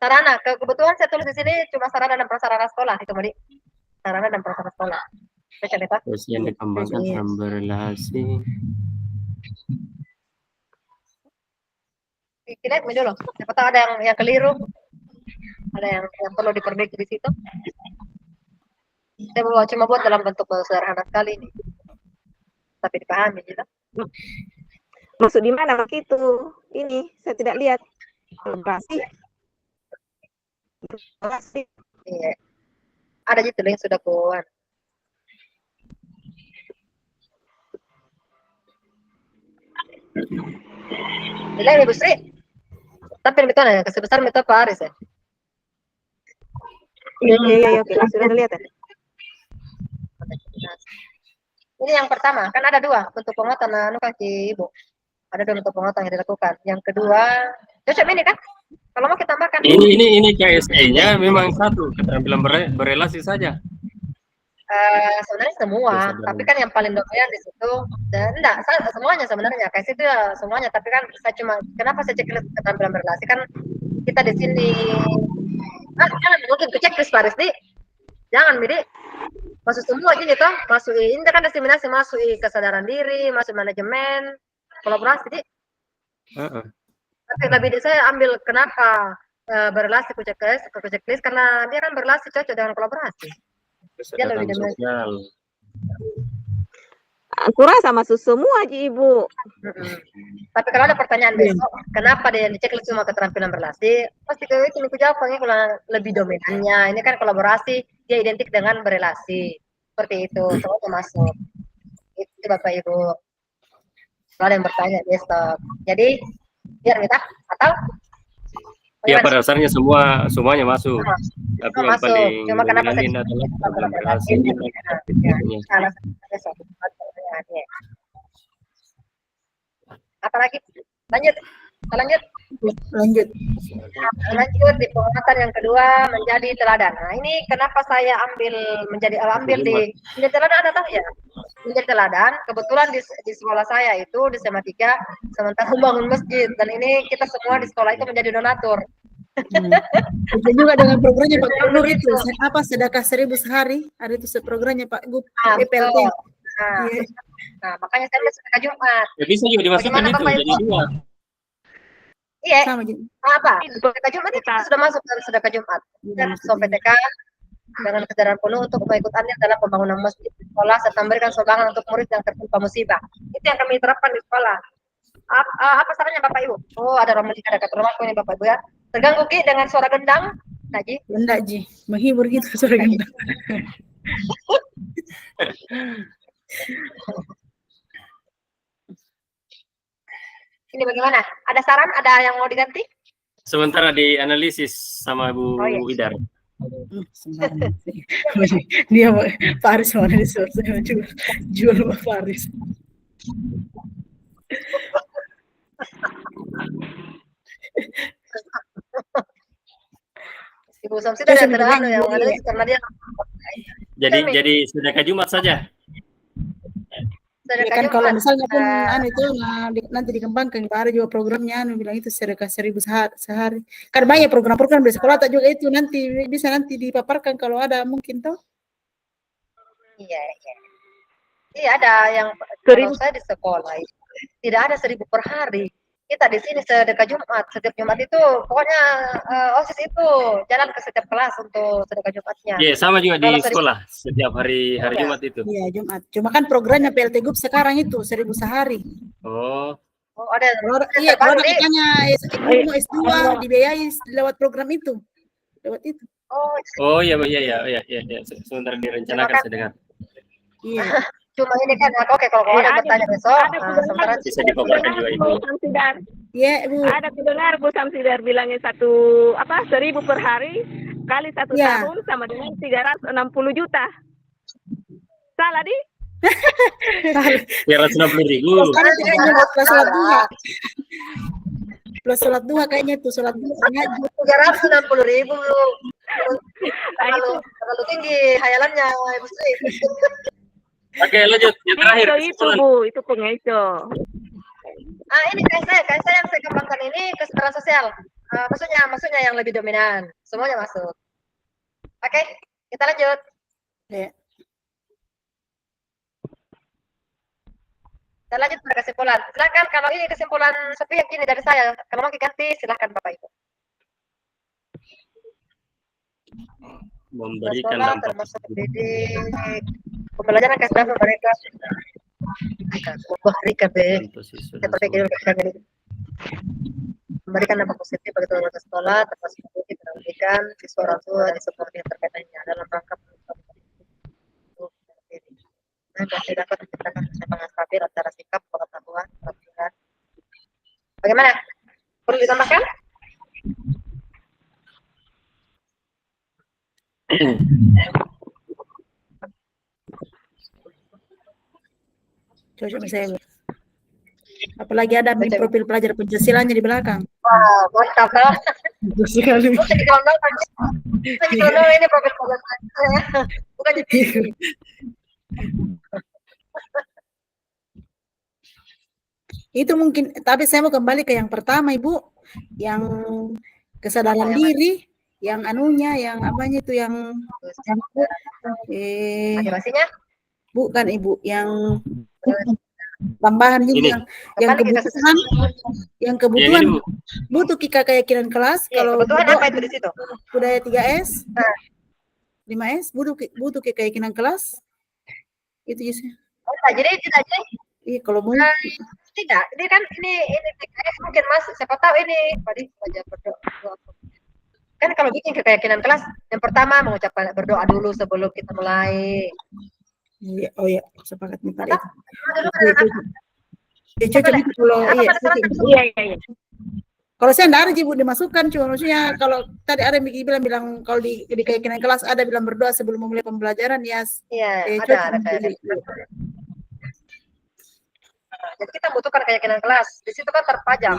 Sarana, kebetulan saya tulis di sini cuma sarana dan prasarana sekolah itu Madi. Sarana dan prasarana sekolah. Baca deh Pak. Terus yang dikembangkan dalam berrelasi. Lihat dulu. Siapa tahu ada yang keliru. Ada yang perlu diperbaiki di situ. Saya cuma buat dalam bentuk sederhana sekali ini. Tapi dipahami gitu. Maksud di mana begitu? Ini saya tidak lihat. Kolaborasi. Iya. Ada gitu yang sudah kuat. Nilai Ibu Sri. Tapi itu nanya sebesar itu Pak Aris ya. Iya, oke, sudah lihat ya. Ini yang pertama, kan ada 2 bentuk penguatan kaki Ibu. Ada 2 bentuk penguatan yang dilakukan. Yang kedua, cocok ini kan? Kalau mau kita tambahkan. Ini KSE-nya memang satu, keterampilan berelasi saja. Sebenarnya semua, tapi kan yang paling dominan di situ enggak, semuanya sebenarnya KSE itu ya semuanya, tapi kan saya cuma kenapa saya checklist keterampilan berelasi kan kita di sini jangan mungkin ke checklist Pak Rizdi. Jangan Midi. Masuk semua aja gitu, masuk ini kan diseminasi, masuk kesadaran diri, masuk manajemen, kolaborasi di. Tapi lebih saya ambil kenapa berelasi ke checklist karena dia kan berelasi cocok dengan kolaborasi. Dia lebih sosial. Aku rasa masuk semua aja Ibu. Tapi kalau ada pertanyaan besok, kenapa dia dicek semua keterampilan berelasi? Pasti itu aku jawabnya kalau lebih dominannya. Ini kan kolaborasi, dia identik dengan berelasi. Seperti itu, semua masuk. Itu Bapak Ibu. Kalau ada yang bertanya besok. Jadi, biar minta atau? Ya pada dasarnya semuanya masuk. Tapi yang masuk. paling Cuma kenapa saya adalah keterampilan berelasi. Apa lagi? Lanjut. Lanjut di penguatan yang kedua menjadi teladan. Nah ini kenapa saya ambil di menjadi teladan ada tahu ya? Menjadi teladan. Kebetulan di sekolah saya itu di SMA 3 sementara membangun masjid dan ini kita semua di sekolah itu menjadi donatur. Itu juga dengan programnya Pak Gubernur itu apa sedekah 1000 sehari ada itu programnya Pak Gub PLT. Nah makanya saya sedekah Jumat. Ya bisa juga dimasukkan itu jadi 2. Iya. Sama gitu. Apa? Sedekah Jumat itu sudah masuk dalam sedekah Jumat. Dan SOPTK dengan kesadaran penuh untuk mengikut andil dalam pembangunan masjid di sekolah serta memberikan sumbangan untuk murid yang tertimpa musibah. Itu yang kami terapkan di sekolah. Apa sarannya Bapak Ibu? Oh, ada Romo Jika dekat rumahku ini Bapak Ibu ya. Terganggu Ki dengan suara gendang? Ji? Enggak Ji, menghibur gitu suara gendang. Ini bagaimana? Ada saran? Ada yang mau diganti? Sementara dianalisis sama Bu Widar. Sembarang. Dia mau Faris mana disuruh saya jual Pak Faris. Ibu Samsi dari Terus antara yang bilang, ada karena dia Jadi sedekah Jumat saja. ya kan kalau misalnya pun itu nanti dikembangkan ada juga programnya bilang itu sedekah 1.000 sehari. Kan banyak program-program di sekolah tak juga itu nanti bisa nanti dipaparkan kalau ada mungkin toh. Iya. Iya ada yang kalau saya di sekolah tidak ada 1.000 per hari. Kita di sini sedekah Jumat, setiap Jumat itu pokoknya OSIS itu jalan ke setiap kelas untuk sedekah Jumatnya. Iya, sama juga di Kalau sekolah setiap hari Jumat itu. Iya, Jumat. Cuma kan programnya PLT Group sekarang itu 1.000 sehari. Oh, ada. Iya, kalau katanya S2 dibiayai lewat program itu. Lewat itu. Oh, iya. Sebentar direncanakan saya dengar. Iya. Cuma ini kan oke kalau ada bertanya besok, sementara Bisa dipaparkan juga Ibu. Iya, Bu. Ada kedengar Bu Samsidar bilangnya 1.000 per hari kali 1 Ya. tahun sama dengan 360 juta. Salah di? 360.000. Plus sholat duha kayaknya tuh sholat duha. 360.000 terlalu tinggi hayalannya Ibu Sri. Oke, lanjut. Yang terakhir. Itu Bu, itu pengeco. Ini kayak saya yang saya kembangkan ini kesejahteraan sosial. Maksudnya yang lebih dominan. Semuanya masuk. Oke, kita lanjut. Ya. Kita lanjut pada kesimpulan. Silakan kalau ini kesimpulan sepihak gini dari saya. Kalau mau diganti silakan Bapak Ibu. Memberikan Sekolah dampak termasuk pendidik, pembelajaran kesehatan mereka. Memberikan memberikan dampak positif bagi teman-teman sekolah, termasuk pendidik, pendidikan, siswa orang tua di sekolah yang terkait dengannya dalam rangka masih dapat menciptakan keseimbangan stabil antara sikap, pengetahuan, perhatian. Bagaimana? Perlu ditambahkan? Cocok misalnya. Apalagi ada profil pelajar Pancasilanya di belakang. Wah, mantap lah. Bagus sekali. Lagi download ini profil pelajar. Bukan jadi. Itu mungkin, tapi saya mau kembali ke yang pertama Ibu, yang kesadaran diri, yang anunya, yang apanya itu, yang motivasinya? Bukan Ibu, yang tambahan juga, yang kebutuhan, butuh keyakinan kelas. Kalau kebutuhan apa itu di situ? Budaya 3S, 5S, butuh keyakinan kelas. Itu sih. Jadi tidak jadi. Iya, kalau mau tidak, ini kan ini mungkin Mas, siapa tahu ini tadi belajar berdoa. Kan kalau bikin keyakinan kelas, yang pertama mengucapkan berdoa dulu sebelum kita mulai. Iya, oh ya, sepakat nih Pak. Cocok itu kalau iya. Kalau saya enggak ada Ibu dimasukkan, cuma maksudnya kalau tadi ada yang bilang kalau di keyakinan kelas ada bilang berdoa sebelum memulai pembelajaran ya. Iya, ada. Jadi kita butuhkan keyakinan kelas. Di situ kan terpajang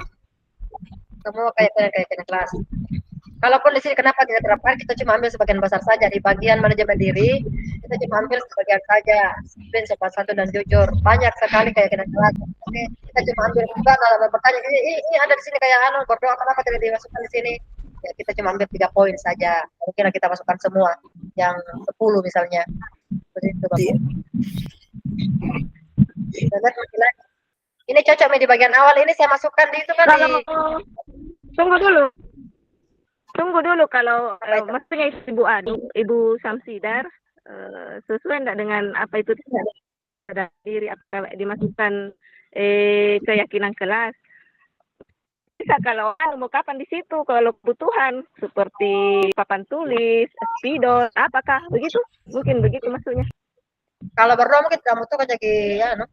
semua keyakinan kelas. Kalaupun di sini kenapa tidak terapkan, kita cuma ambil sebagian besar saja. Di bagian manajemen diri, kita cuma ambil sebagian saja. Disiplin, sopan santun dan jujur. Banyak sekali keyakinan kelas. Oke, kita cuma ambil bukan kalau bertanya, ini ada di sini kayak berdoa kenapa tidak dimasukkan di sini? Ya, kita cuma ambil 3 poin saja. Mungkin kita masukkan semua, yang 10 misalnya. Begitu, Bapak. Ini cocok di bagian awal ini saya masukkan di itu kan di. Tunggu dulu kalau maksudnya Ibu Samsidar sesuai enggak dengan apa itu ada diri apa dimasukkan keyakinan kelas. Bisa kalau mau kapan di situ kalau kebutuhan seperti papan tulis, spidol, apakah begitu? Mungkin begitu maksudnya. Kalau berdoa mungkin kamu tuh kayak ya no.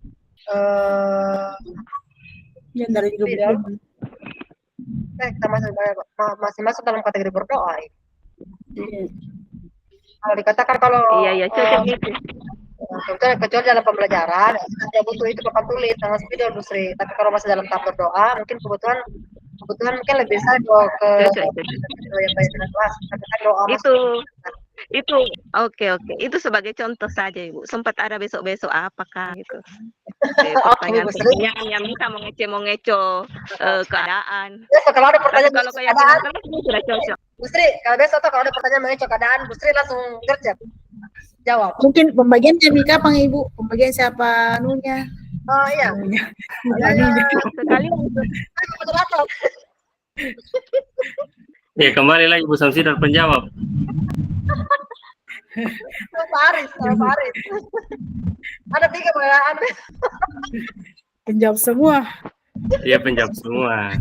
Yang dari juga kita masih masuk dalam kategori berdoa. Kalau dikatakan kalau Iya, cocok itu. kecuali dalam pembelajaran, saya butuh itu papan tulis sama spidol Bu Sri. Tapi kalau masih dalam tahap berdoa, mungkin kebutuhan mungkin lebih bisa doa ke yang baik dengan kelas. Tapi kan doa Itu oke. Itu sebagai contoh saja, Ibu. Sempat ada besok-besok apakah gitu. Pertanyaan yang bisa mengeco keadaan. Ya, kalau ada pertanyaan kalau keadaan sudah cocok. Bu Sri, kalau besok kalau ada pertanyaan mengenai keadaan, Bu Sri langsung gercep. Jawab. Mungkin pembagiannya nih kapan Ibu? Pembagian siapa anunya? Oh iya. Sekali Moderator. Ya, kembali lagi Bu Samsi dan penjawab. Pak Aris. Ada 3 pertanyaan. Penjawab semua. Iya, penjawab semua.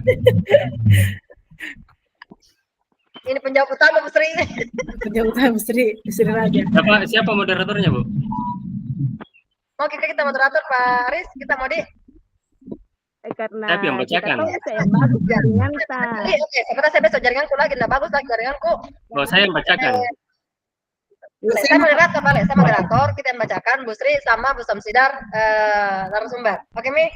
Ini penjawab utama Bu Sri. Penjawab utama Bu Sri Raja. Siapa moderatornya, Bu? Mau kita moderator Pak Aris, kita mau karena Tapi yang bacakan. Saya bagus jaringan Oke, sebentar saya besok jaringanku lagi, enggak bagus lagi jaringanku. Oh, saya yang bacakan. Saya moderator, kita yang bacakan, Bu Sri sama Bu Samsidar narasumber. Oke, Mi?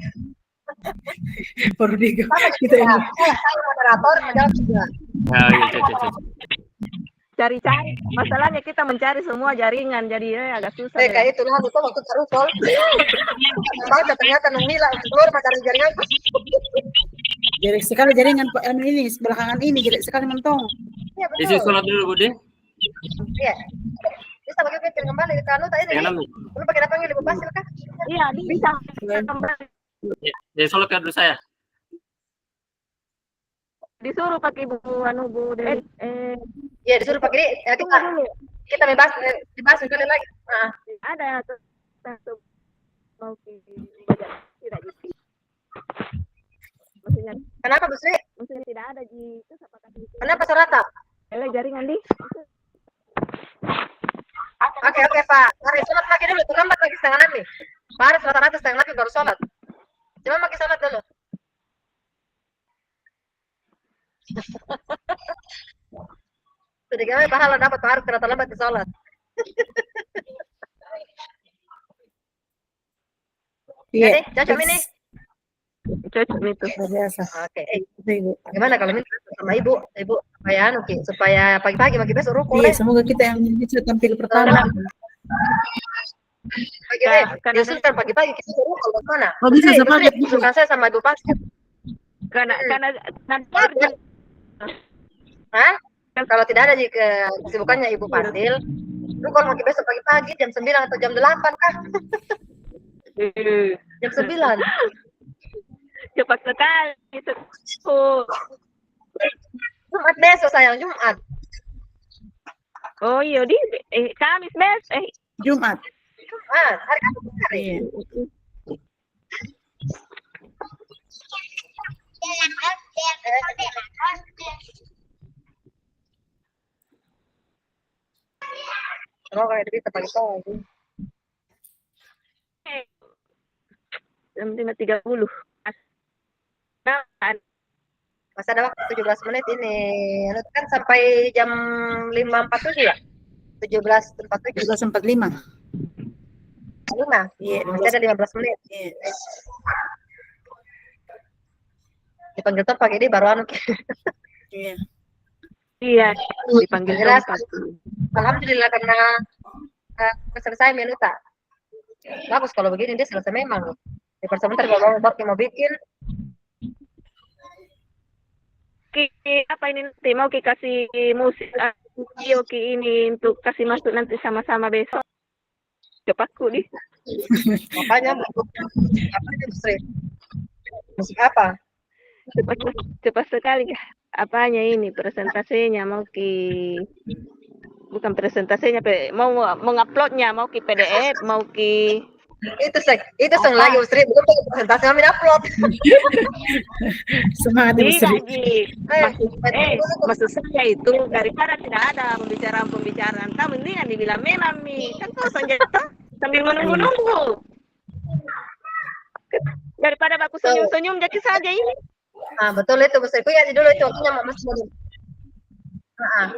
Baru kita yang saya moderator, menjawab juga. Nah, iya, cocok. Cari-cari. Masalahnya kita mencari semua jaringan, jadi agak susah. Kayak itulah itu waktu karusol. Baca ternyata nungila keluar mencari jaringan. jelek sekali jaringan ini belakangan ini jelek sekali mentong. Iya betul. Isi sholat dulu, Bu De. Iya. Bisa pakai pikir kembali ke anu tadi. Lu pakai apa panggil Ibu Pasil kah? Iya, bisa kembali. Ya, sholat dulu saya. Disuruh pakai Bu De. Iya, disuruh pakai kita dibahas sekali lagi. Nah. Ada satu mau tidak gitu. Maksudnya, kenapa Bu Sri? maksudnya tidak ada di itu apakah itu? Kenapa serata? Jaringan di. Oke Pak. Mari sholat lagi dulu, terlambat lagi setengah 6 nih. Pak Aris rata-rata setengah 6 baru sholat. Coba pakai sholat dulu. Sudah kami pahala dapat Pak Aris karena terlambat di sholat. Iya, cocok ini. Cocok itu. Biasa. Oke. Gimana kalau minta sama Ibu supaya pagi-pagi makin besok ruko. Iya, semoga kita yang bisa tampil pertama. Diusulkan pagi-pagi kita ruko ke mana? Oh, bisa sama usulkan saya sama Ibu Pasir. Karena Hah? Kalau tidak ada kesibukannya Ibu Pasil, lu kalau makin besok pagi-pagi jam 9 atau jam 8 kah? Jam 9. Cepat sekali itu. Jumat besok sayang, Jumat. Oh iya, Kamis besok. Jumat. Jumat, hari Kamis hari. Iya. Semoga kita pagi-pagi. Jam 5.30. Masih ada waktu 17 menit ini. Kan sampai jam 5.47 ya? 17.47. 17.45. 5? Iya, masih ada 15 menit. Iya. Dipanggil tempat ini baru anu. Iya. Iya, dipanggil jelas. tempat. Alhamdulillah karena selesai minuta. Bagus kalau begini dia selesai memang. Di persebentar kalau mau bikin. Apa ini nanti mau kasih musik Yoki ini untuk kasih masuk nanti sama-sama besok. Cepatku di. Makanya apa itu musik apa? Cepat sekali apanya ini presentasinya bukan presentasinya mau menguploadnya mau ke PDF mau ke itu lagi Sri belum presentasi kami upload. Semangat Bu Sri. Maksud saya itu daripada tidak ada pembicaraan kamu mendingan dibilang memang kan kosong sambil menunggu daripada baku senyum-senyum jadi saja ini. Betul itu Bu Sri. Ya dulu itu waktunya masih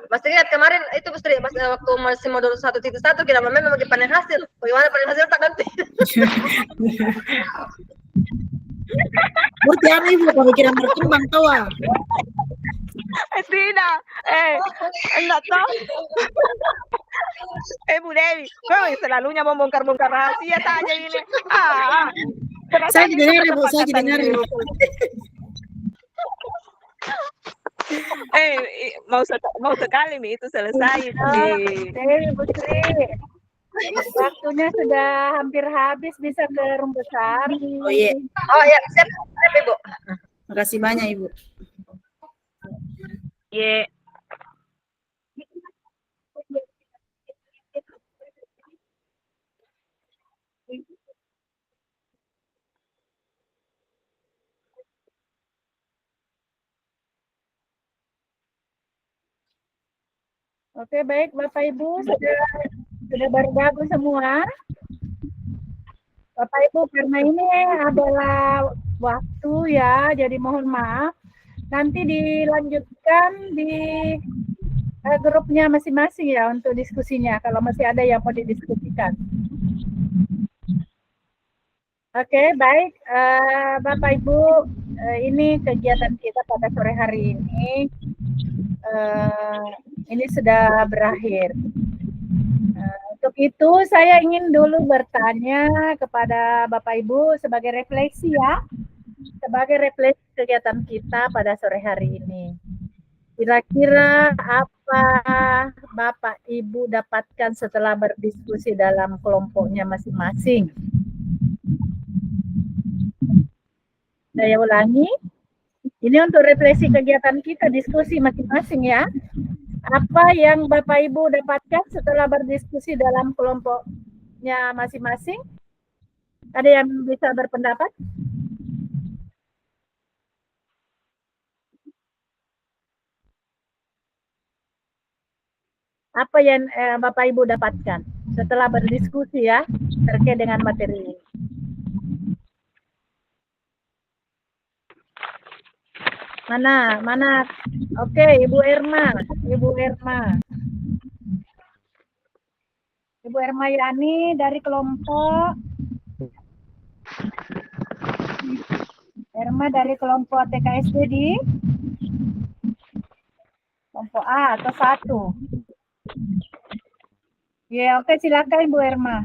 Masih ingat kemarin itu waktu masih modul 1.1 kita memang bagi panen hasil. Bagaimana panen hasil tak nanti? Berarti ibu pemikiran berkembang tahu ah. Tidak, enggak tahu. Bu Dewi, kau yang selalunya membongkar-bongkar rahasia saja ini. Saya dengar ibu, saya dengar. Mau sekali nih itu selesai. Bu Sri, waktunya sudah hampir habis, bisa ke room besar. Oh iya. Oh iya, siap Ibu. Makasih banyak Ibu. Ye. Oke, baik Bapak Ibu, sudah bergabung semua. Bapak Ibu, karena ini adalah waktu ya, jadi mohon maaf. Nanti dilanjutkan di grupnya masing-masing ya untuk diskusinya, kalau masih ada yang mau didiskusikan. Oke, baik Bapak Ibu, ini kegiatan kita pada sore hari ini sudah berakhir. Untuk itu saya ingin dulu bertanya kepada Bapak Ibu sebagai refleksi ya, sebagai refleksi kegiatan kita pada sore hari ini. Kira-kira apa Bapak Ibu dapatkan setelah berdiskusi dalam kelompoknya masing-masing? Saya ulangi, ini untuk refleksi kegiatan kita, diskusi masing-masing ya. Apa yang Bapak Ibu dapatkan setelah berdiskusi dalam kelompoknya masing-masing? Ada yang bisa berpendapat? Apa yang Bapak Ibu dapatkan setelah berdiskusi ya terkait dengan materi ini? Mana? Oke, Ibu Irma. Ibu Irma Yani dari kelompok TKSD di kelompok A atau 1. Ya, oke, silakan Ibu Irma.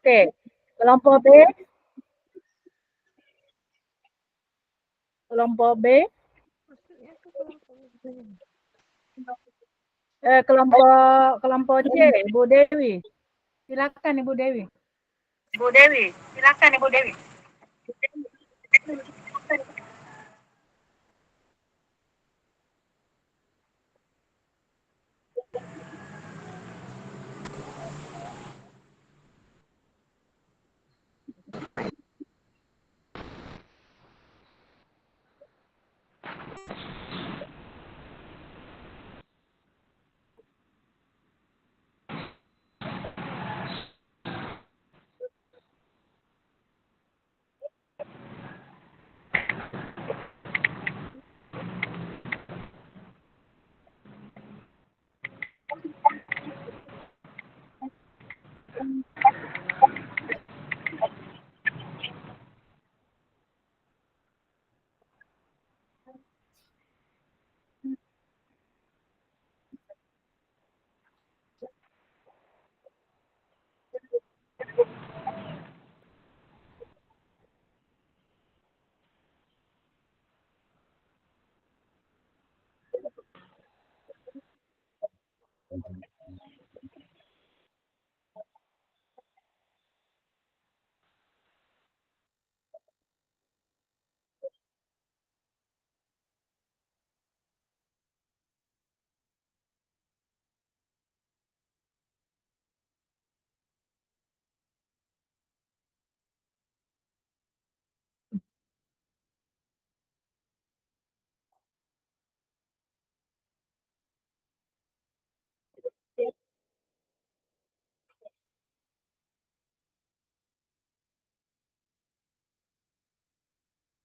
Oke, kelompok B, kelompok B, kelompok C, Ibu Dewi. Silakan Ibu Dewi. Silakan Ibu Dewi.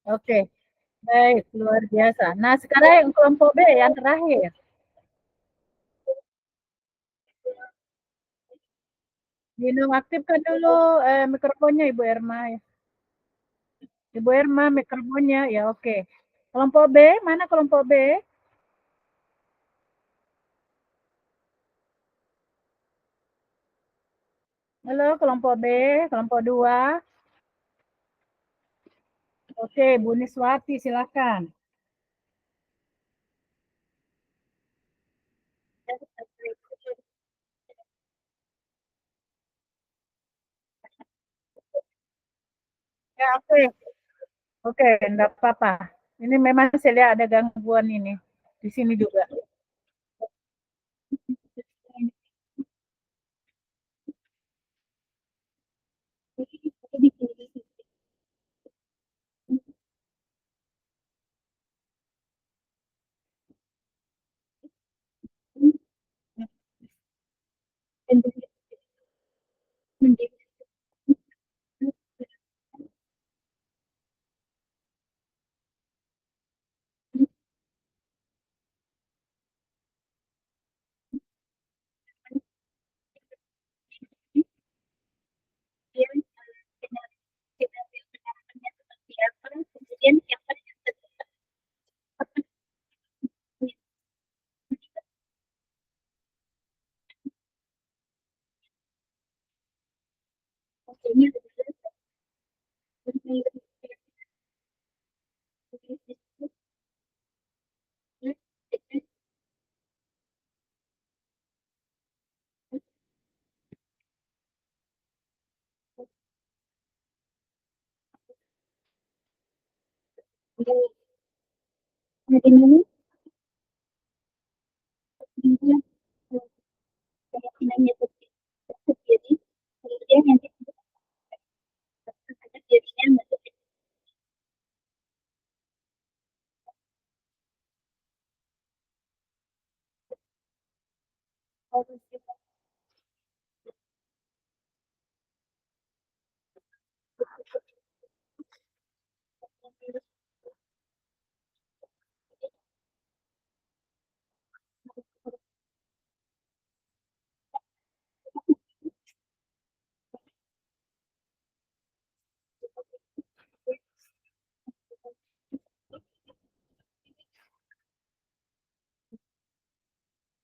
Oke, baik, luar biasa. Nah, sekarang yang kelompok B yang terakhir. Dinonaktifkan dulu mikrofonnya Ibu Erma. Ibu Erma mikrofonnya ya, oke. Kelompok B, mana kelompok B? Halo, kelompok B, kelompok 2. Oke, Bu Niswati silakan. Ya, oke. Oke, enggak apa-apa. Ini memang saya lihat ada gangguan ini. Di sini juga.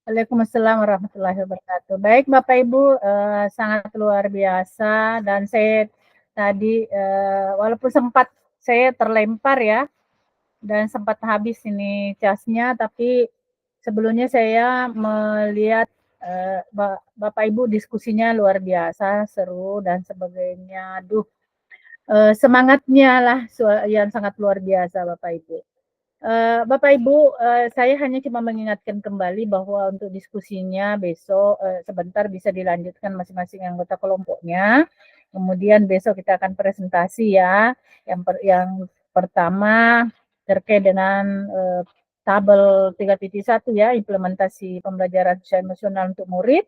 Waalaikumsalam warahmatullahi wabarakatuh. Baik Bapak Ibu, sangat luar biasa dan saya tadi walaupun sempat saya terlempar ya dan sempat habis ini casnya, tapi sebelumnya saya melihat Bapak Ibu diskusinya luar biasa, seru dan sebagainya. Aduh, semangatnya lah yang sangat luar biasa Bapak Ibu. Bapak Ibu, saya hanya cuma mengingatkan kembali bahwa untuk diskusinya besok sebentar bisa dilanjutkan masing-masing anggota kelompoknya. Kemudian besok kita akan presentasi ya. Yang pertama terkait dengan tabel 3.1 ya, implementasi pembelajaran sosial emosional untuk murid.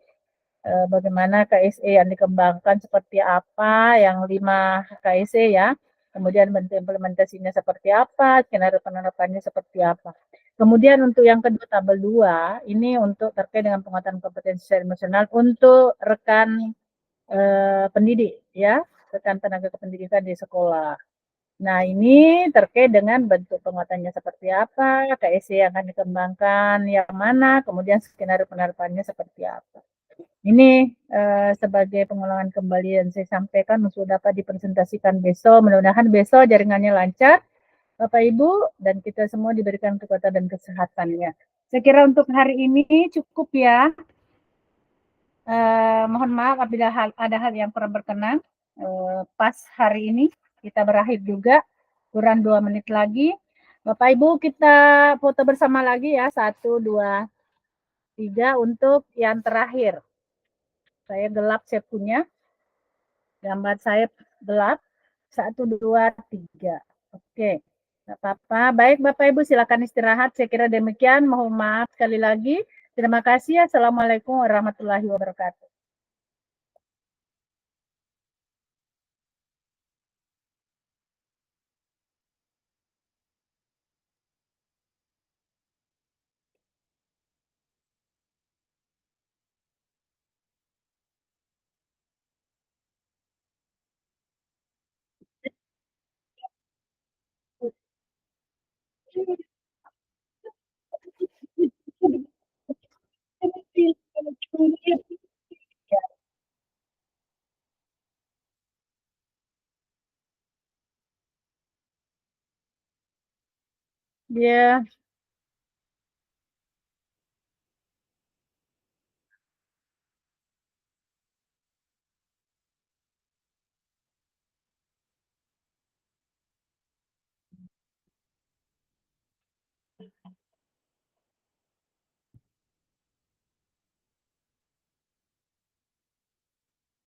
Bagaimana KSE yang dikembangkan seperti apa, yang 5 KSE ya. Kemudian bentuk implementasinya seperti apa, skenario penerapannya seperti apa. Kemudian untuk yang kedua tabel 2, ini untuk terkait dengan penguatan kompetensi sosial emosional untuk rekan pendidik ya, rekan tenaga kependidikan di sekolah. Nah, ini terkait dengan bentuk penguatannya seperti apa, KSE yang akan dikembangkan yang mana, kemudian skenario penerapannya seperti apa. Ini sebagai pengulangan kembali yang saya sampaikan sudah dapat dipresentasikan besok. Mudah-mudahan besok jaringannya lancar, Bapak Ibu, dan kita semua diberikan kekuatan dan kesehatannya. Saya kira untuk hari ini cukup ya. Mohon maaf apabila ada hal yang kurang berkenan. Pas hari ini kita berakhir juga, kurang 2 menit lagi. Bapak Ibu kita foto bersama lagi ya, 1, 2, 3 untuk yang terakhir. Saya gelap saya punya. Gambar saya gelap. 1, 2, 3. Oke. Tidak apa-apa. Baik Bapak Ibu silakan istirahat. Saya kira demikian. Mohon maaf sekali lagi. Terima kasih. Assalamualaikum warahmatullahi wabarakatuh. Ya,